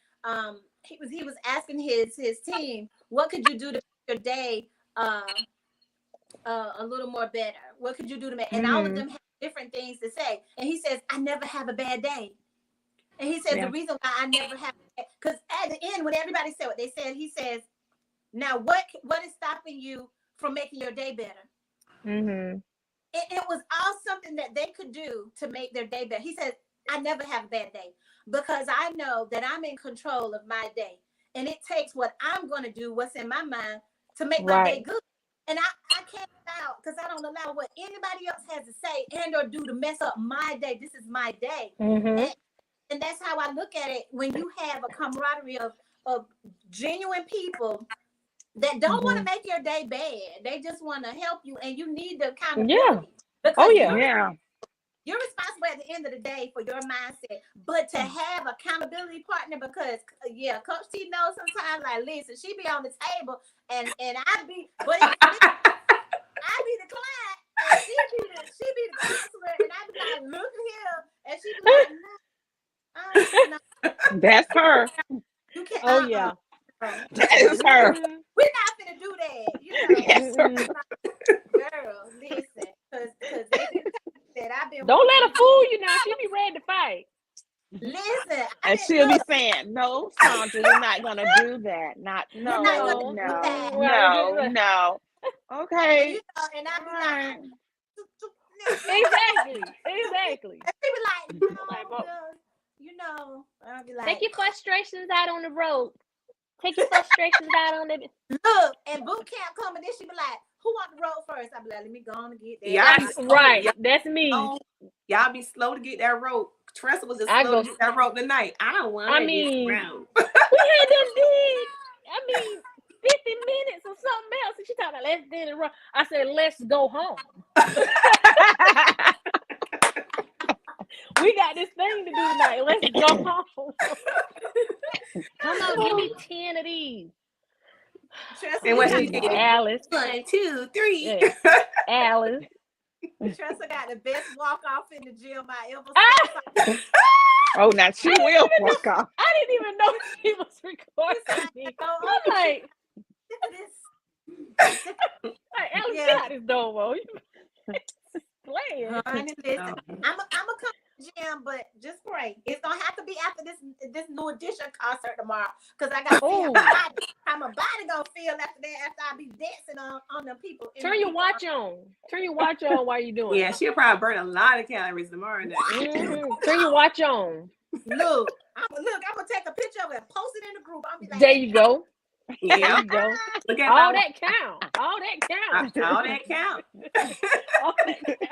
he was asking his team, what could you do to make your day a little more better? What could you do to make? And all of Mm-hmm. them have different things to say. And he says, I never have a bad day. And he says the Yeah. reason why I never have, because at the end, when everybody said what they said, he says, now what is stopping you from making your day better? Mm-hmm. It was all something that they could do to make their day better. He said, I never have a bad day because I know that I'm in control of my day. And it takes what I'm going to do, what's in my mind, to make my day Right. good. And I can't allow, because I don't allow what anybody else has to say and or do to mess up my day. This is my day. Mm-hmm. And that's how I look at it. When you have a camaraderie of genuine people that don't want to Mm-hmm. make your day bad, they just want to help you, and you need the Yeah. accountability Oh because yeah. Yeah. you're responsible at the end of the day for your mindset. But to have accountability partner, because yeah, Coach T knows sometimes, like, listen, she be on the table and I be, but I be the client and she be the counselor, and I be like, look here, and she be like, no, That's her. you can't, Oh yeah. That is her. Mm-hmm. we're not gonna do that, That's her. Mm-mm. girl, listen, because they been that I've been Don't working let with. her fool you now. She be ready to fight. Listen, I And didn't she'll be look. saying, no, Sandra, we're not gonna do that. Not We're not gonna no, No. do no, that. no, no. And Okay. and I All be like, right. Exactly. Exactly. and she be like, Like, no, well, girl, and I'll be take like, your frustrations out on the road. Take your frustrations out on the. look, and boot camp coming, then she be like, who want the road first? I be like, let me go on and get that. y'all be That's slow. right. That's me. Y'all be slow to get that rope. Tressa was just I slow go. to get that rope tonight. I don't want I to get mean, rope. we had them did. I mean, 50 minutes or something else. And she talking about let's get it run. I said, let's go home. We got this thing to do tonight. Let's go home. Come on, give me 10 of these. Tressa, And we what got she the did, Alice. 1, 2, 3. Yeah. Alice. Tressa got the best walk off in the gym I ever Ah! saw. Oh, now she will walk off. I didn't even know she was recording me. I'm like, Alice, Yeah. get out this door, bro. Playing. Honey, listen, I'm a come gym, but just pray. It's gonna have to be after this New Edition concert tomorrow, because I got to see how my body gonna feel after that. After I be dancing on them people. Turn your watch on. Turn your watch on while you doing. Yeah, she'll probably burn a lot of calories tomorrow night. Turn your watch on. Look, I'm gonna take a picture of it and post it in the group. I'm be like, there you go. Yeah, There you go. look at All that count. All that count. all that count. All that count.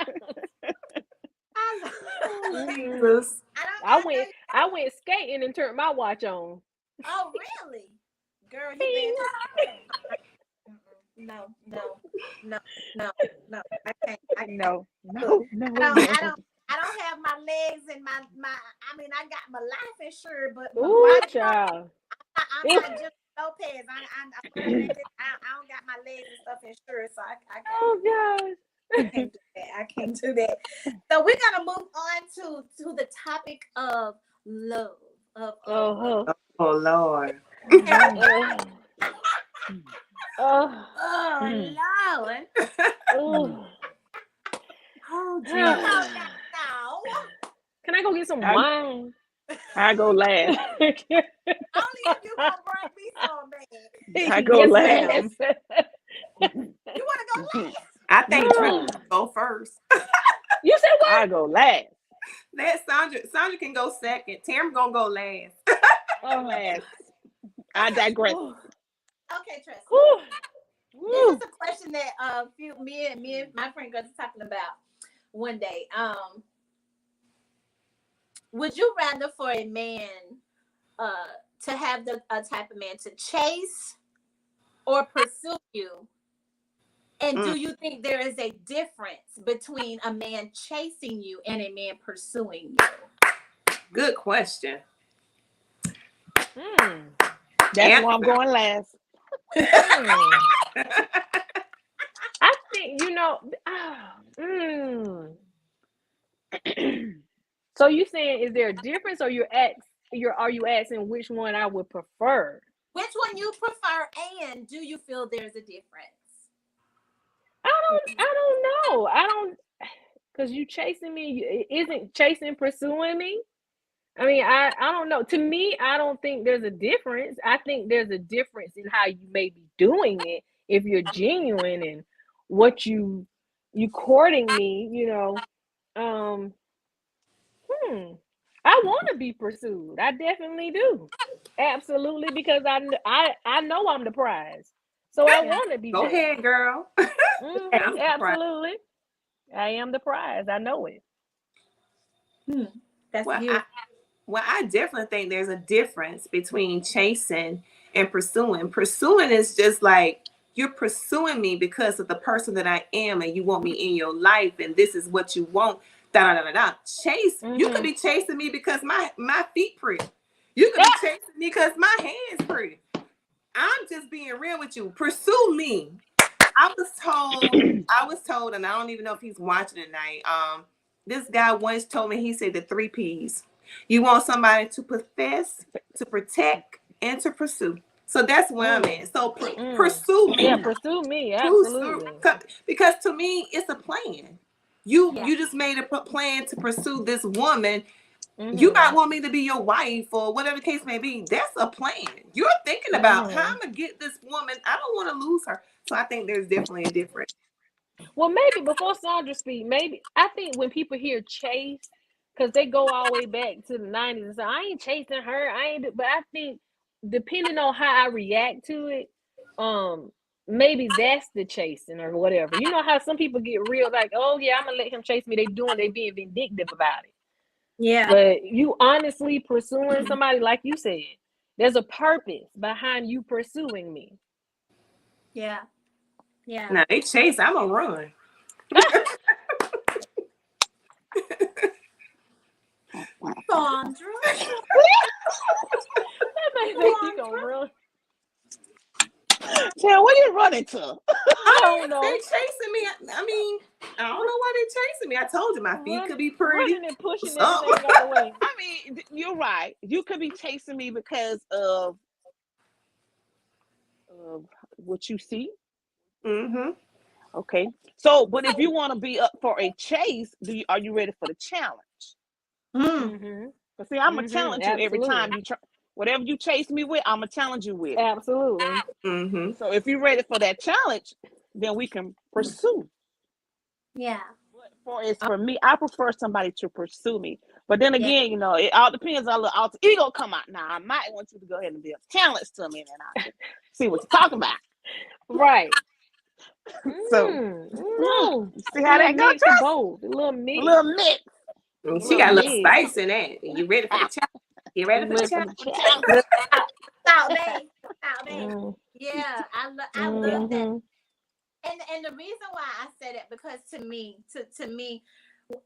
Jesus. I went skating and turned my watch on. Oh really, girl? You been no. I can't. No. I don't have my legs and my. I mean, I got my life insured, but Ooh, child. I'm not just Lopez. I don't got my legs and stuff insured, so I Oh gosh. can't do that. I can't do that. So we're gonna move on to the topic of love. Oh, Oh Lord. Lord. Oh, Come on now. can I go get some wine? I go last. Only if you gonna bring me some, man. I go last. You wanna go last? I think Trey go first. You said what? I go last. Let Sandra can go second. Tam gonna go last. Oh, last. I digress. Okay, Tress. Whew. This is a question that me and my friend was talking about one day. Would you rather for a man to have a type of man to chase or pursue you? And do you think there is a difference between a man chasing you and a man pursuing you? Good question. That's why I'm going last. I think So you saying is there a difference, or are you asking which one I would prefer? Which one you prefer, and do you feel there's a difference? I don't know. Because you chasing me, isn't chasing pursuing me? I mean, I don't know. To me, I don't think there's a difference. I think there's a difference in how you may be doing it if you're genuine and what you courting me, I want to be pursued. I definitely do. Absolutely, because I know I'm the prize. So I want to be Go chased. ahead, girl. Absolutely. I am the prize. I know it. That's I definitely think there's a difference between chasing and pursuing. Pursuing is just like you're pursuing me because of the person that I am, and you want me in your life, and this is what you want. Chase. You could be chasing me because my feet pretty. You could be chasing me because my hands pretty. I'm just being real with you. Pursue me. I was told, and I don't even know if he's watching tonight. This guy once told me, he said the 3 P's. You want somebody to profess, to protect, and to pursue. So that's where I'm at. So pursue me. Yeah, pursue me. Absolutely. Because to me, it's a plan. You just made a plan to pursue this woman. You might want me to be your wife or whatever the case may be. That's a plan. You're thinking about how I'm going to get this woman. I don't want to lose her. So I think there's definitely a difference. Well, maybe before Sandra speak, I think when people hear chase, because they go all the way back to the 90s and say, I ain't chasing her. But I think depending on how I react to it, maybe that's the chasing or whatever. You know how some people get real like, oh yeah, I'm gonna let him chase me. They being vindictive about it. Yeah. But you honestly pursuing somebody, like you said, there's a purpose behind you pursuing me. Yeah. Yeah. Now they chase, I'm gonna run. Sandra. You gonna run. Tell what you running to? I don't know. They chasing me. I mean, I don't know why they chasing me. I told you my feet could be pretty. Running and pushing everything out the way. I mean, you're right. You could be chasing me because of what you see. Okay. So, but if you want to be up for a chase, are you ready for the challenge? Mm. But see, I'm gonna challenge you every Absolutely. time you try. Whatever you chase me with, I'm gonna challenge you with. Absolutely. Mm-hmm. So if you're ready for that challenge, then we can pursue. Yeah. But for me, I prefer somebody to pursue me. But then Yeah. again, it all depends on the alter ego come out. Now, I might want you to go ahead and be a challenge to me, and I can see what you're talking about. Right. So, No. see how that goes? Mix of both. A little A mix. little mix. She got a little mix. spice in that. You ready for the challenge? You ready for the challenge? Look out, babe. Look out, babe. Mm, Yeah, I love that. mhm. And the reason why I said it, because to me,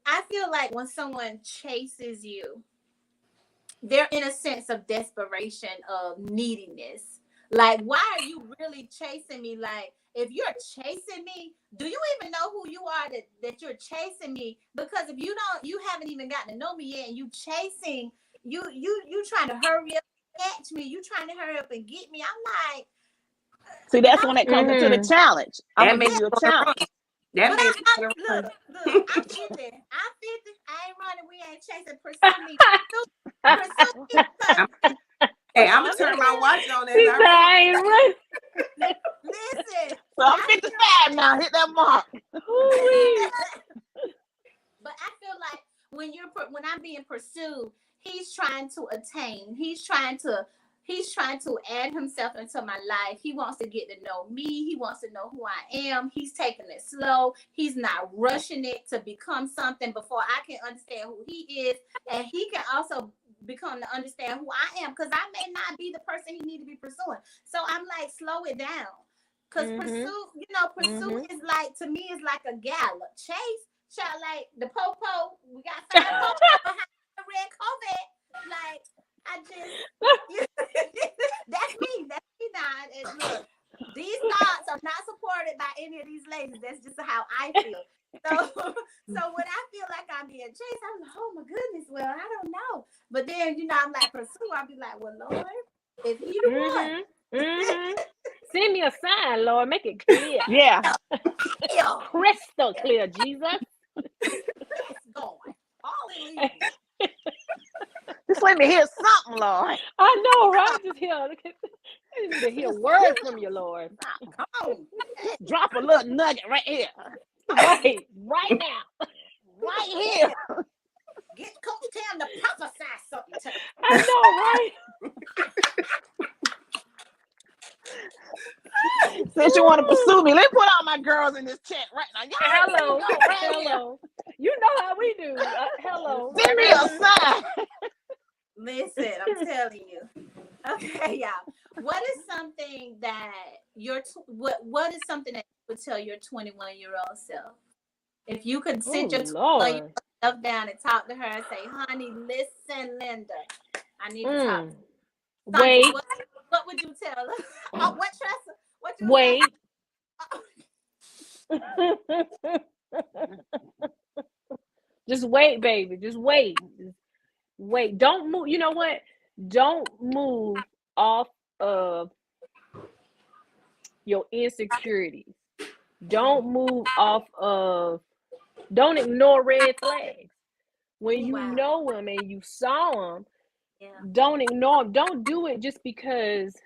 I feel like when someone chases you, they're in a sense of desperation, of neediness. Like, why are you really chasing me? Like, if you're chasing me, do you even know who you are that you're chasing me? Because if you haven't even gotten to know me yet, and you chasing, you trying to hurry up, catch me, you trying to hurry up and get me. I'm like, See, that's when it comes into the challenge. I'm That gonna makes give you a it challenge. That but makes it look, I'm 50. I'm 50. I ain't running. We ain't chasing. Pursue me. Pursue me. Because Hey, I'm gonna turn my watch on She as said, I ain't right. listen. So I'm 55 now. Hit that mark. Ooh-wee. But I feel like when I'm being pursued, he's trying to attain. He's trying to add himself into my life. He wants to get to know me. He wants to know who I am. He's taking it slow. He's not rushing it to become something before I can understand who he is. And he can also become to understand who I am, because I may not be the person he need to be pursuing. So I'm like, slow it down. Because pursuit is like, to me, is like a gallop. Chase, child, like the popo. We got 5 popo behind the red Corvette. Like, I just, that's me now. And look, these thoughts are not supported by any of these ladies. That's just how I feel. So when I feel like I'm being chased, I'm like, oh my goodness, well, I don't know. But then, I'm like, pursue. I'll be like, well, Lord, if he the one. Send me a sign, Lord. Make it clear. Yeah. Crystal clear, Jesus. It's going. Hallelujah. Just let me hear something, Lord. I know, right? Just hear. I need to hear words from you, Lord. Come on. Drop a little nugget right here. Right now. Right here. Get Coach Tam to prophesy something to me. I know, right? Since you want to pursue me, let me put all my girls in this chat right now. Y'all Hello. You know how we do. Hello. Send me a sign. Listen, I'm telling you. Okay, y'all. What is something that what is something that you would tell your 21-year-old self? If you could sit yourself down and talk to her and say, honey, listen, Linda, I need to talk. Wait. What would you tell her? Oh, what, Tressa? What you Wait. Just wait, baby. Just wait. Wait. Don't move. You know what? Don't move off of your insecurities. Don't move off of. Don't ignore red flags. When you know them and you saw them, don't ignore them. Don't do it just because,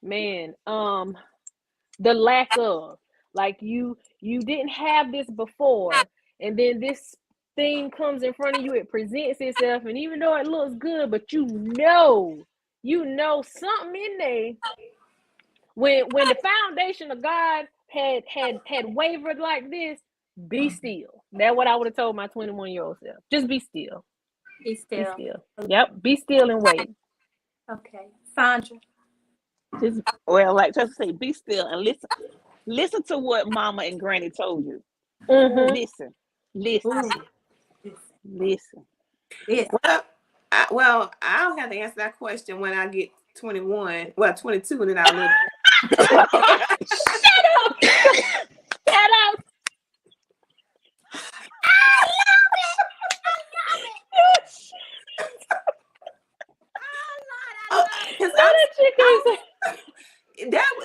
man, the lack of, like, you didn't have this before, and then this thing comes in front of you, it presents itself, and even though it looks good, but you know something in there. When the foundation of God had wavered like this, be still. That's what I would have told my 21-year-old self. Just be still. Be still. Be still. Yep. Be still and wait. Okay. Sandra. Like Tressa say, be still and listen. Listen to what Mama and Granny told you. Listen. Well, I'll have to answer that question when I get 21. Well, 22, and then I'll live. Shut up! Shut up!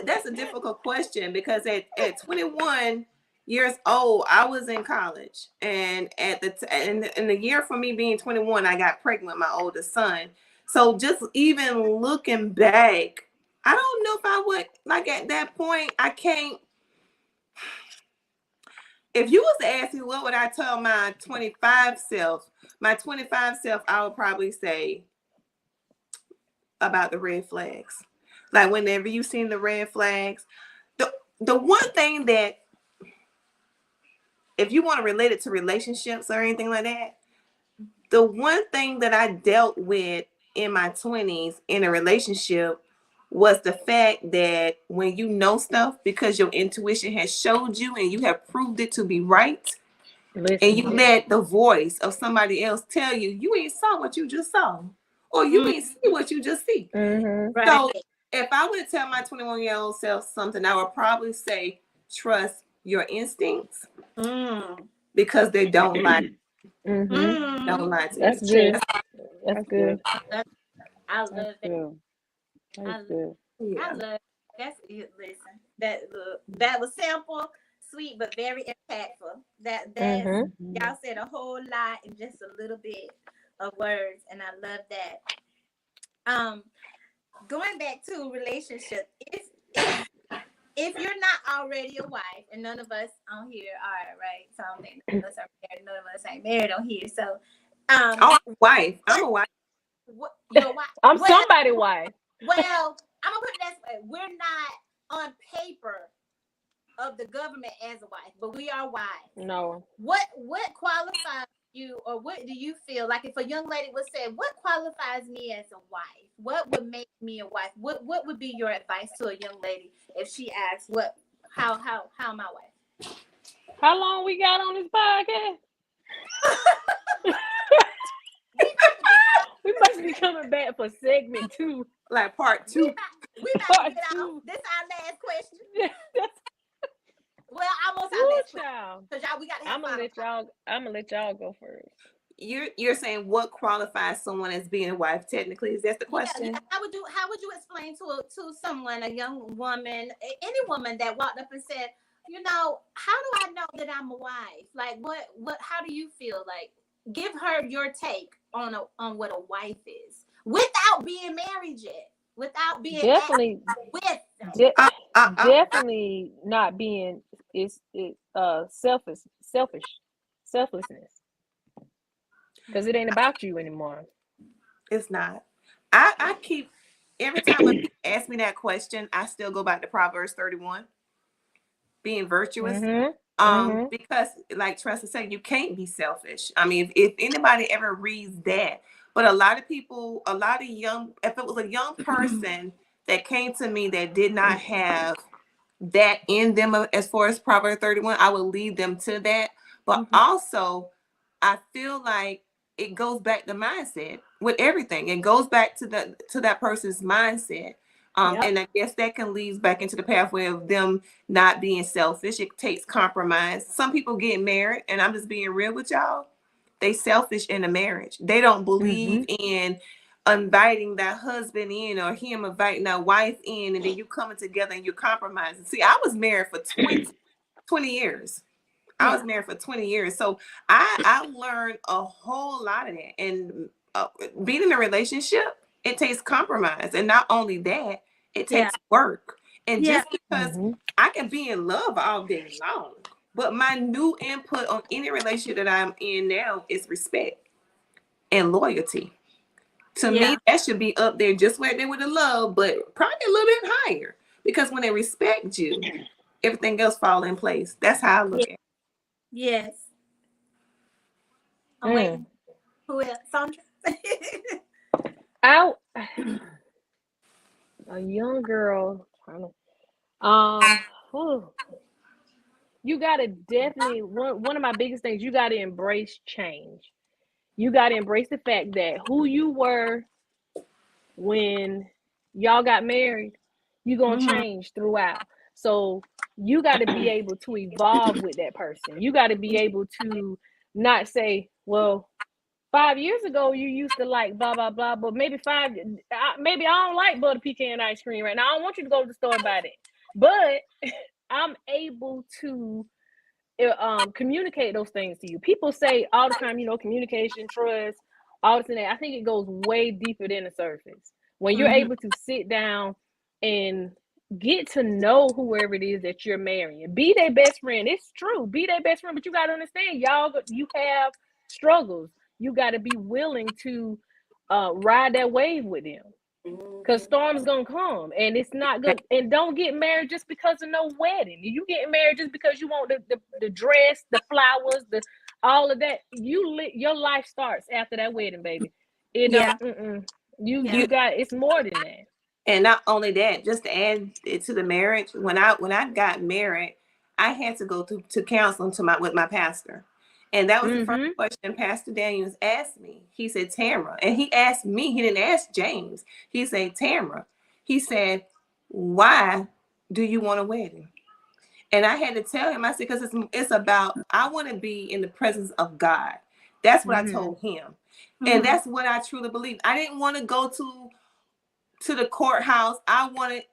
That's a difficult question, because at 21, years old, I was in college, and at in the year for me being 21, I got pregnant with my oldest son. So just even looking back, I don't know if I would, like, at that point, I can't. If you was to ask me what would I tell my 25 self, I would probably say about the red flags. Like, whenever you seen the red flags, the one thing that, if you want to relate it to relationships or anything like that, the one thing that I dealt with in my 20s in a relationship was the fact that when you know stuff because your intuition has showed you and you have proved it to be right, and you let the voice of somebody else tell you, you ain't saw what you just saw, or you ain't see what you just see. Right. So if I were to tell my 21-year-old self something, I would probably say, trust your instincts, because they don't lie. Don't lie to you. That's good. That's good. I love that. That's good. Yeah. I love that's it. Listen, that was simple, sweet, but very impactful. That's y'all said a whole lot in just a little bit of words, and I love that. Going back to relationship, if you're not already a wife, and none of us on here are, right? So I don't think none of us are married. None of us ain't married on here. So, I'm a wife. What, your wife? I'm somebody's wife. Well, I'm gonna put it this way: we're not on paper of the government as a wife, but we are wives. No. What qualifies you, or what do you feel like if a young lady would say, what qualifies me as a wife? What would make me a wife? What would be your advice to a young lady if she asks, how am I a wife? How long we got on this podcast? We must be coming back for segment 2. Like part 2. We about to get out. This our last question. Well, almost our last question. Because y'all, we got to have I'm gonna let y'all go first. You're saying what qualifies someone as being a wife? Technically, is that the question? Yeah. How would you explain to someone, a young woman, any woman that walked up and said, how do I know that I'm a wife? Like, what? How do you feel? Like, give her your take on what a wife is without being married yet, without being definitely with them. Definitely not being selflessness, because it ain't about you anymore. It's not. I keep, every time when people ask me that question, I still go back to Proverbs 31, being virtuous. Because like Tressa said, you can't be selfish. I mean, if anybody ever reads that, but if it was a young person that came to me that did not have that in them as far as Proverbs 31, I would lead them to that. But also, I feel like it goes back to mindset with everything. It goes back to that person's mindset. And I guess that can lead back into the pathway of them not being selfish. It takes compromise. Some people get married, and I'm just being real with y'all. They selfish in a marriage. They don't believe in inviting that husband in, or him inviting that wife in, and then you coming together and you're compromising. See, I was married for 20 years. I was married for 20 years. So I learned a whole lot of that. And being in a relationship, it takes compromise. And not only that, it takes work. And just because I can be in love all day long, but my new input on any relationship that I'm in now is respect and loyalty. To me, that should be up there just where they would have love, but probably a little bit higher. Because when they respect you, everything else falls in place. That's how I look at it. Yes. I'm waiting. Who else? Sandra? A young girl. You gotta definitely, one of my biggest things, you gotta embrace change. You gotta embrace the fact that who you were when y'all got married, you're gonna change throughout. So you got to be able to evolve with that person. You got to be able to not say, well, 5 years ago you used to like blah blah blah, but maybe I don't like butter pecan ice cream right now. I don't want you to go to the store and buy that, but I'm able to communicate those things to you. People say all the time, communication, trust, all this and that. I think it goes way deeper than the surface. When you're able to sit down and get to know whoever it is that you're marrying, be their best friend. It's true, be their best friend, but you got to understand, you have struggles. You got to be willing to ride that wave with them. Because storms gonna come, and it's not good. And don't get married just because of no wedding. You get married just because you want the dress, the flowers, all of that. Your life starts after that wedding, baby. You got, it's more than that. And not only that, just to add it to the marriage, when I got married, I had to go to counseling with my pastor. And that was the first question Pastor Daniels asked me. He said, Tamara, and he asked me, he didn't ask James. He said, Tamara, he said, why do you want a wedding? And I had to tell him, I said, because it's about, I want to be in the presence of God. That's what I told him. And that's what I truly believe. I didn't want to go to the courthouse. I wanted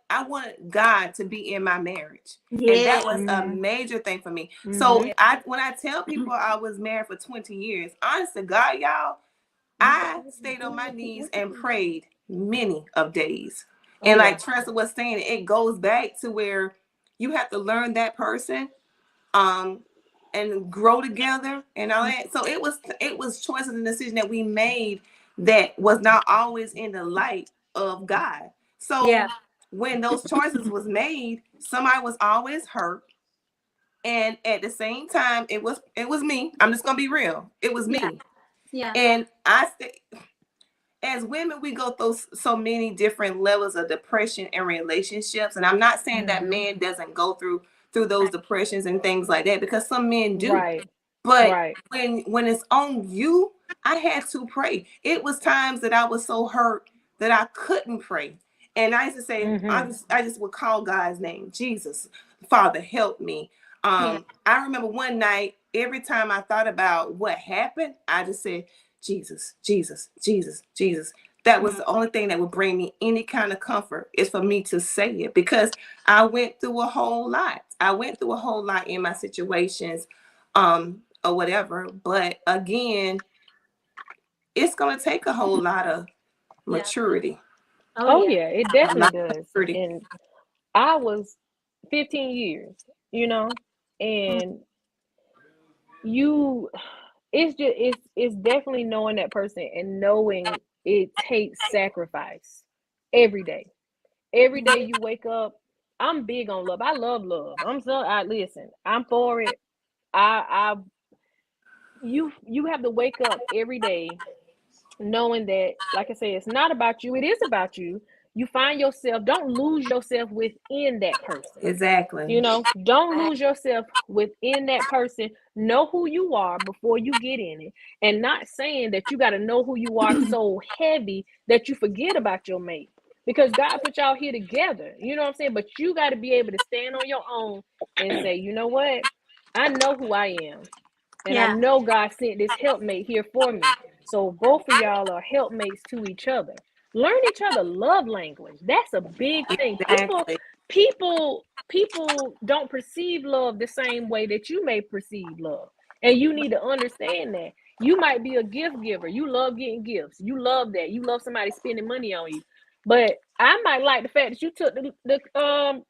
God to be in my marriage. Yeah. And that was a major thing for me. So when I tell people I was married for 20 years, honest to God, y'all, I stayed on my knees and prayed many of days. And like Tressa was saying, it goes back to where you have to learn that person and grow together and all that. So it was choices and decisions that we made that was not always in the light of God. So when those choices was made, somebody was always hurt. And at the same time, it was me. I'm just gonna be real. It was me. Yeah. And as women, we go through so many different levels of depression and relationships. And I'm not saying that men doesn't go through those depressions and things like that, because some men do. Right. But when it's on you, I had to pray. It was times that I was so hurt that I couldn't pray. And I used to say, I just would call God's name, Jesus, Father, help me. I remember one night, every time I thought about what happened, I just said, Jesus, Jesus, Jesus, Jesus. That was the only thing that would bring me any kind of comfort, is for me to say it, because I went through a whole lot. I went through a whole lot in my situations, or whatever. But again, it's going to take a whole lot of maturity. It definitely does. And I was 15 years, and it's definitely knowing that person and knowing it takes sacrifice every day. Every day you wake up. I'm big on love. I love love. Listen, I'm for it. You have to wake up every day knowing that, like I said, it's not about you. It is about you. You find yourself, don't lose yourself within that person. Exactly. Don't lose yourself within that person. Know who you are before you get in it. And not saying that you got to know who you are so heavy that you forget about your mate. Because God put y'all here together. You know what I'm saying? But you got to be able to stand on your own and say, you know what? I know who I am. And I know God sent this helpmate here for me. So both of y'all are helpmates to each other. Learn each other love language. That's a big thing. Exactly. People don't perceive love the same way that you may perceive love. And you need to understand that. You might be a gift giver. You love getting gifts. You love that. You love somebody spending money on you. But I might like the fact that you took the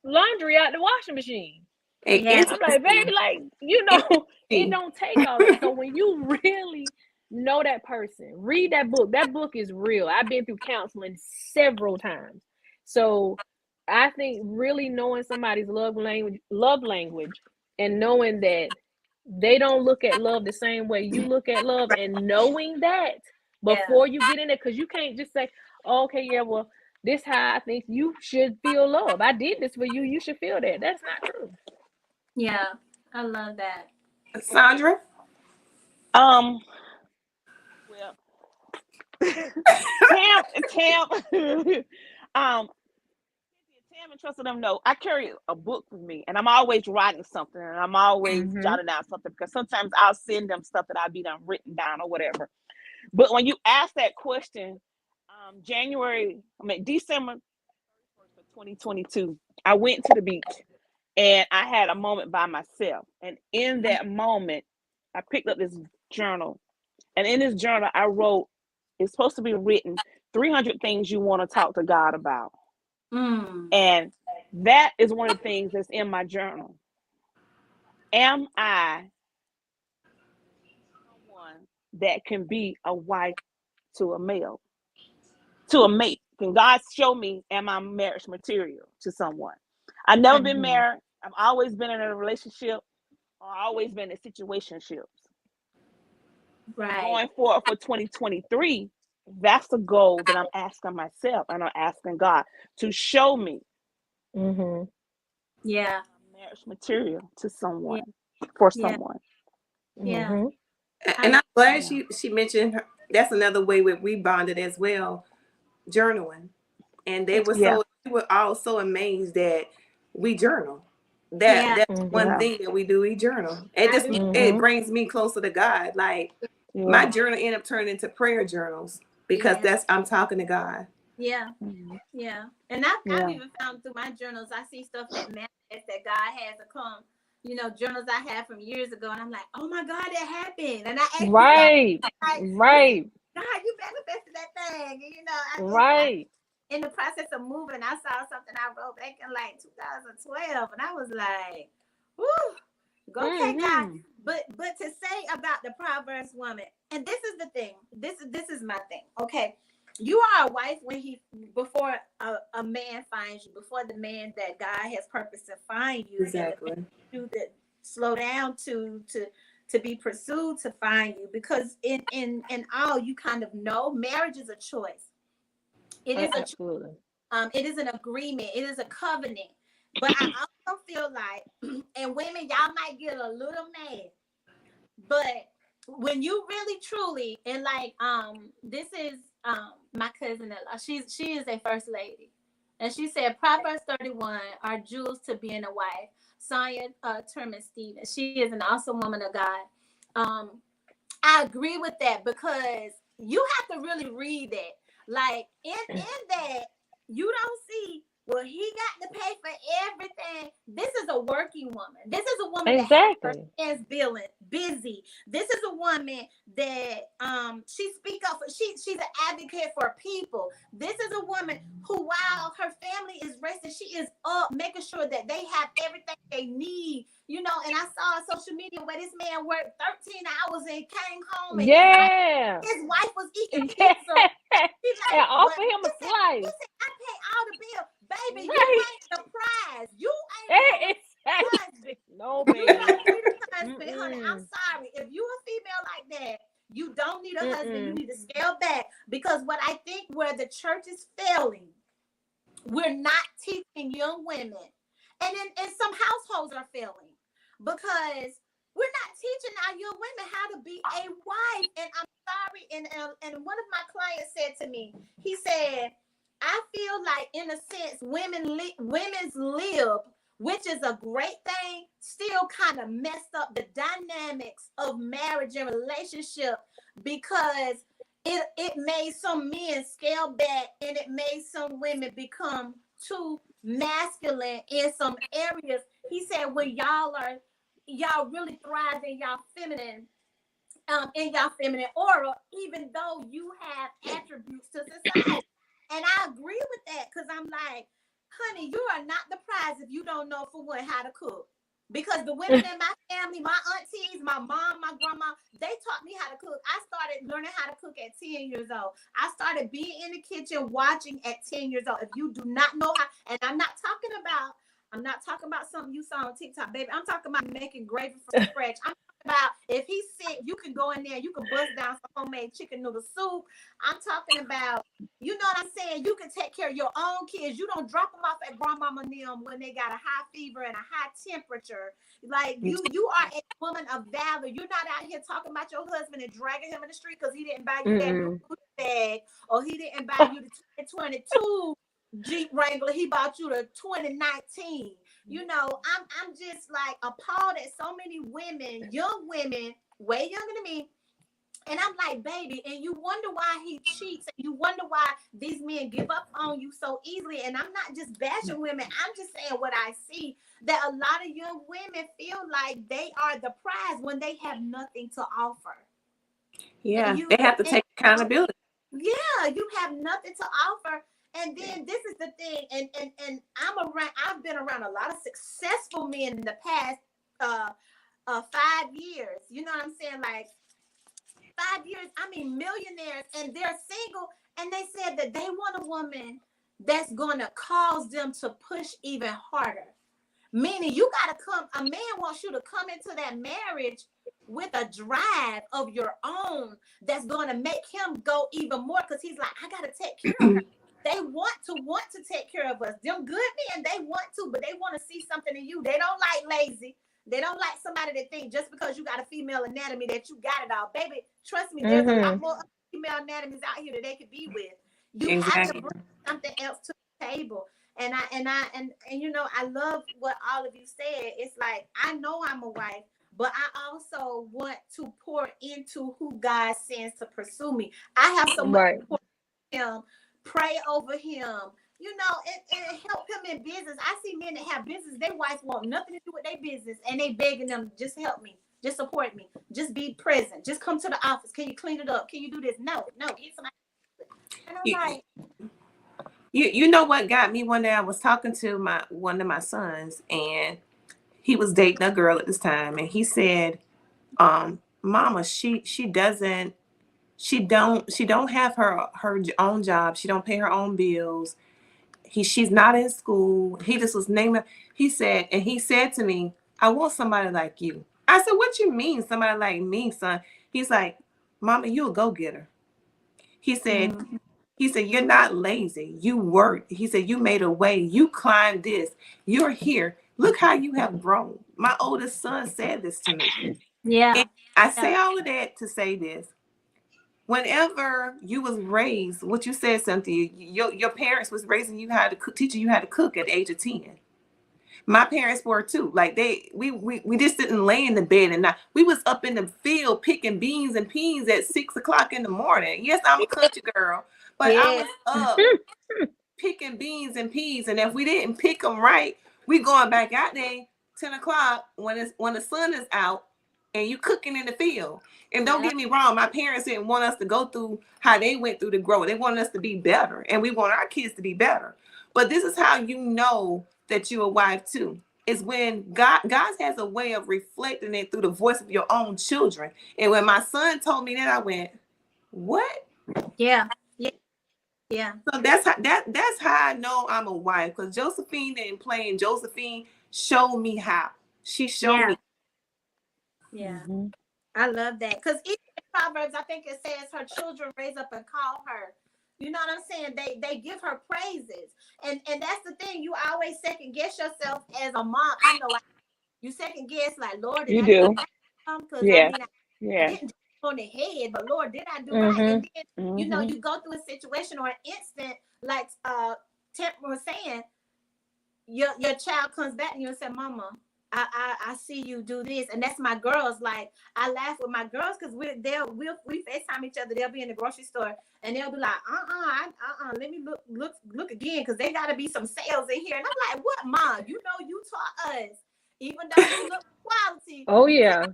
laundry out the washing machine. And I'm like, baby, it don't take all that. So when you really know that person, read that book. That book is real. I've been through counseling several times. So I think really knowing somebody's love language and knowing that they don't look at love the same way you look at love, and knowing that before you get in it, because you can't just say, well, this how I think you should feel love. I did this for you. You should feel that. That's not true. Yeah, I love that. Sandra? Well, Tam and Tressa them know I carry a book with me, and I'm always writing something, and I'm always jotting down something, because sometimes I'll send them stuff that I'll be done written down or whatever. But when you ask that question, December 2022, I went to the beach, And I had a moment by myself. And in that moment, I picked up this journal. And in this journal, I wrote, it's supposed to be written 300 things you want to talk to God about. And that is one of the things that's in my journal. Am I someone that can be a wife to a male, to a mate? Can God show me, am I marriage material to someone? I've never been married. I've always been in a relationship or always been in situationships. Right. Going forward for 2023, that's the goal that I'm asking myself, and I'm asking God to show me. Yeah. Marriage material to someone, for someone. Yeah. And I'm glad she mentioned her, that's another way where we bonded as well, journaling. And they were all so amazed that we journal. That's one thing that we do, we journal. It brings me closer to God. Like my journal ended up turning into prayer journals because I'm talking to God. Yeah. Yeah. And I've even found through my journals, I see stuff that manifests that God has to come. You know, journals I had from years ago, and I'm like, oh my God, that happened. And I asked God, you manifested that thing. And, you know, I in the process of moving, I saw something I wrote back in like 2012, and I was like, whoo, go take God. But to say about the Proverbs woman, and this is the thing, this is my thing. Okay, you are a wife before a man finds you, before the man that God has purpose to find you. Exactly. You to slow down to be pursued to find you, because in all, you kind of know marriage is a choice. It is absolutely. It is an agreement. It is a covenant. But I also feel like, and women, y'all might get a little mad, but when you really truly, and like this is my cousin, she is a first lady, and she said Proverbs 31 are jewels to being a wife. Sonia Turman Stevens, she is an awesome woman of God. I agree with that, because you have to really read that. Like in that, you don't see, well, he got to pay for everything. This is a working woman. This is a woman that has her hands busy. This is a woman that she speaks up. She's an advocate for people. This is a woman who, while her family is resting, she is up making sure that they have everything they need. You know, and I saw on social media where this man worked 13 hours and came home, and his wife was eating pizza. And offer him a slice. He said, I pay all the bills. Baby, you ain't the prize. You ain't the husband. No, You baby. ain't the husband, honey. I'm sorry. If you a female like that, you don't need a husband. You need to scale back. Because what I think where the church is failing, we're not teaching young women. And in some households are failing, because we're not teaching our young women how to be a wife. And I'm sorry. And one of my clients said to me, he said, I feel like, in a sense, women's lib, which is a great thing, still kind of messed up the dynamics of marriage and relationship, because it made some men scale back, and it made some women become too masculine in some areas. He said, when y'all really thrive in y'all feminine aura, even though you have attributes to society. And I agree with that, because I'm like, honey, you are not the prize if you don't know, for one, how to cook. Because the women in my family, my aunties, my mom, my grandma, they taught me how to cook. I started learning how to cook at 10 years old. I started being in the kitchen watching at 10 years old. If you do not know how, and I'm not talking about something you saw on TikTok, baby. I'm talking about making gravy from scratch. I'm talking about, if he's sick, you can go in there, you can bust down some homemade chicken noodle soup. I'm talking about, you know what I'm saying? You can take care of your own kids. You don't drop them off at grandmama and them when they got a high fever and a high temperature. Like, you are a woman of valor. You're not out here talking about your husband and dragging him in the street because he didn't buy you that new bag, or he didn't buy you the 2022 Jeep Wrangler. He bought you the 2019. You know, I'm just like appalled at so many women, young women, way younger than me, And I'm like, baby, and you wonder why he cheats, and you wonder why these men give up on you so easily. And I'm not just bashing women, I'm just saying what I see, that a lot of young women feel like they are the prize when they have nothing to offer. Yeah, they have to take accountability. Yeah, you have nothing to offer. And then this is the thing, and I've been around a lot of successful men in the past 5 years. You know what I'm saying? Like 5 years, I mean millionaires, and they're single, and they said that they want a woman that's gonna cause them to push even harder. Meaning you gotta a man wants you to come into that marriage with a drive of your own that's gonna make him go even more, because he's like, I gotta take care of her. They want to take care of us. Them good men, they want to, but they want to see something in you. They don't like lazy. They don't like somebody that think just because you got a female anatomy that you got it all. Baby, trust me, there's a lot more female anatomies out here that they could be with. You have to bring something else to the table. And you know, I love what all of you said. It's like, I know I'm a wife, but I also want to pour into who God sends to pursue me. I have so much to pour into him, pray over him, you know, and help him in business. I see men that have business, their wife want nothing to do with their business, and they begging them, just help me, just support me, just be present, just come to the office. Can you clean it up? Can you do this? No, get somebody. And I'm like, you know what got me one day? I was talking to one of my sons, and he was dating a girl at this time, and he said, Mama, she don't have her own job. She don't pay her own bills. She's not in school. He just was naming. He said to me, I want somebody like you. I said, what you mean, somebody like me, son? He's like, Mama, you a go-getter. He said, you're not lazy. You work. He said, you made a way. You climbed this. You're here. Look how you have grown. My oldest son said this to me. Yeah. And I say all of that to say this. Whenever you was raised, what you said, Cynthia, your parents was raising you teaching you how to cook at the age of 10. My parents were too. Like we just didn't lay in the bed, and we was up in the field picking beans and peas at 6 o'clock in the morning. Yes, I'm a country girl, but I was up picking beans and peas, and if we didn't pick them right, we going back out there 10 o'clock when the sun is out, and you cooking in the field. And don't get me wrong, my parents didn't want us to go through how they went through the growth. They wanted us to be better, and we want our kids to be better. But this is how you know that you're a wife too. Is when God has a way of reflecting it through the voice of your own children. And when my son told me that, I went, what? Yeah. So that's how I know I'm a wife, because Josephine didn't play, and Josephine showed me how. She showed me. Yeah. I love that, because even in Proverbs, I think it says her children raise up and call her. You know what I'm saying? They give her praises, and that's the thing. You always second guess yourself as a mom. I know you second guess, like, Lord, did I do right? Because I didn't on the head, but Lord, did I do right? And then you know, you go through a situation or an instant, like Temp was saying, your child comes back to you and said, Mama, I see you do this. And that's my girls. Like, I laugh with my girls because we FaceTime each other. They'll be in the grocery store and they'll be like, let me look again, because they gotta be some sales in here. And I'm like, what, Mom? You know, you taught us, even though you look quality. Oh yeah.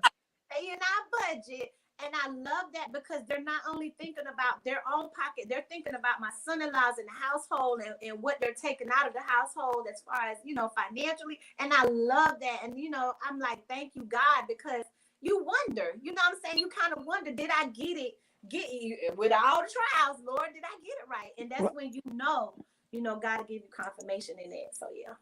Stay in our budget. And I love that, because they're not only thinking about their own pocket, they're thinking about my son-in-laws in the household and what they're taking out of the household as far as, you know, financially. And I love that. And, you know, I'm like, thank you, God, because you wonder, you know what I'm saying? You kind of wonder, did I get it with all the trials, Lord, did I get it right? And that's when you know, God will give you confirmation in it. So, yeah.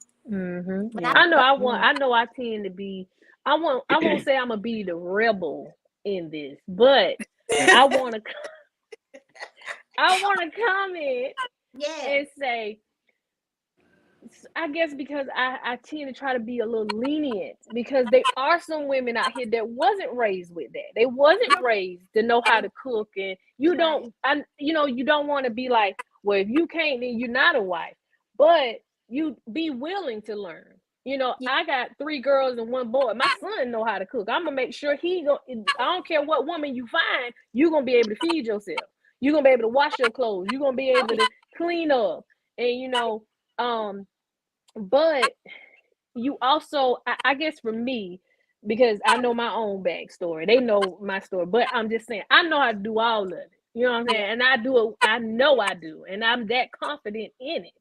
But I know I tend to be, I won't say I'm going to be the rebel in this, but I want to comment and say, I guess because I tend to try to be a little lenient, because there are some women out here that wasn't raised with that. They wasn't raised to know how to cook, and you don't want to be like, well, if you can't, then you're not a wife, but you be willing to learn. You know, Yeah. I got 3 girls and 1 boy. My son know how to cook. I'm gonna make sure he go. I don't care what woman you find, you gonna be able to feed yourself. You're gonna be able to wash your clothes. You're gonna be able to clean up. And you know, but you also, I guess for me, because I know my own backstory, they know my story. But I'm just saying, I know how to do all of it. You know what I'm saying? And I do it. I know I do, and I'm that confident in it.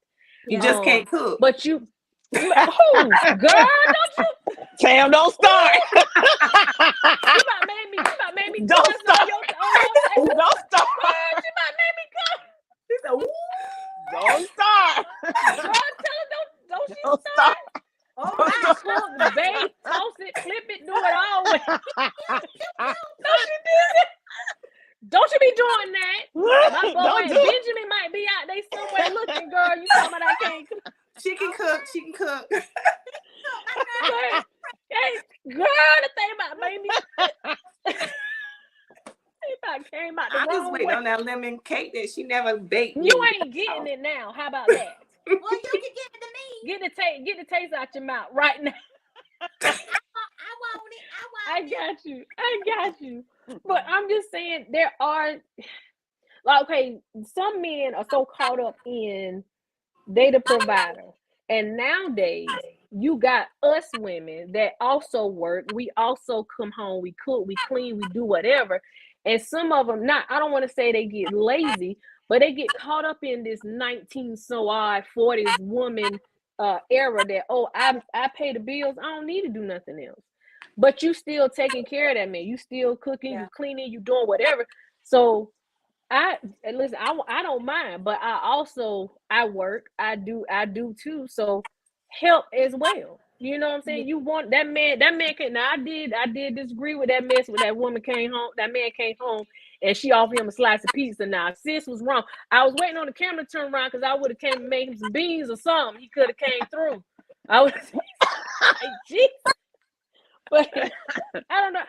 You just can't cook. But you, who, girl, don't you? Tam, don't start. You about made me. Don't cuss start. on your Don't start. Girl, she about made me cuss. She said, "Woo." Don't start. Girl, tell her don't she Don't start. start. Oh my Cook, bake, toast it, flip it, do it all way. Don't you do that? Don't you be doing that. My boy Don't do it. Benjamin might be out there somewhere looking, girl. You talking about I can't cook. She can cook. She can cook. Hey, girl, the thing about made me. It came out the I just wrong wait way. on that lemon cake that she never baked. You ain't getting it now. How about that? Well, you can give it to me. Get the taste out your mouth right now. I want it. I got you. But I'm just saying there are, like, okay, some men are so caught up in they the provider. And nowadays you got us women that also work. We also come home, we cook, we clean, we do whatever. And some of them, I don't want to say they get lazy, but they get caught up in this 40s woman era that, I pay the bills, I don't need to do nothing else. But you still taking care of that man. You still cooking, you cleaning, you doing whatever. So I don't mind, but I work, I do too. So help as well. You know what I'm saying? You want that man can. Now I did disagree with that mess when that woman came home. That man came home and she offered him a slice of pizza. Now sis was wrong. I was waiting on the camera to turn around because I would have came and made him some beans or something. He could have came through. I was like, Jesus. But I don't know.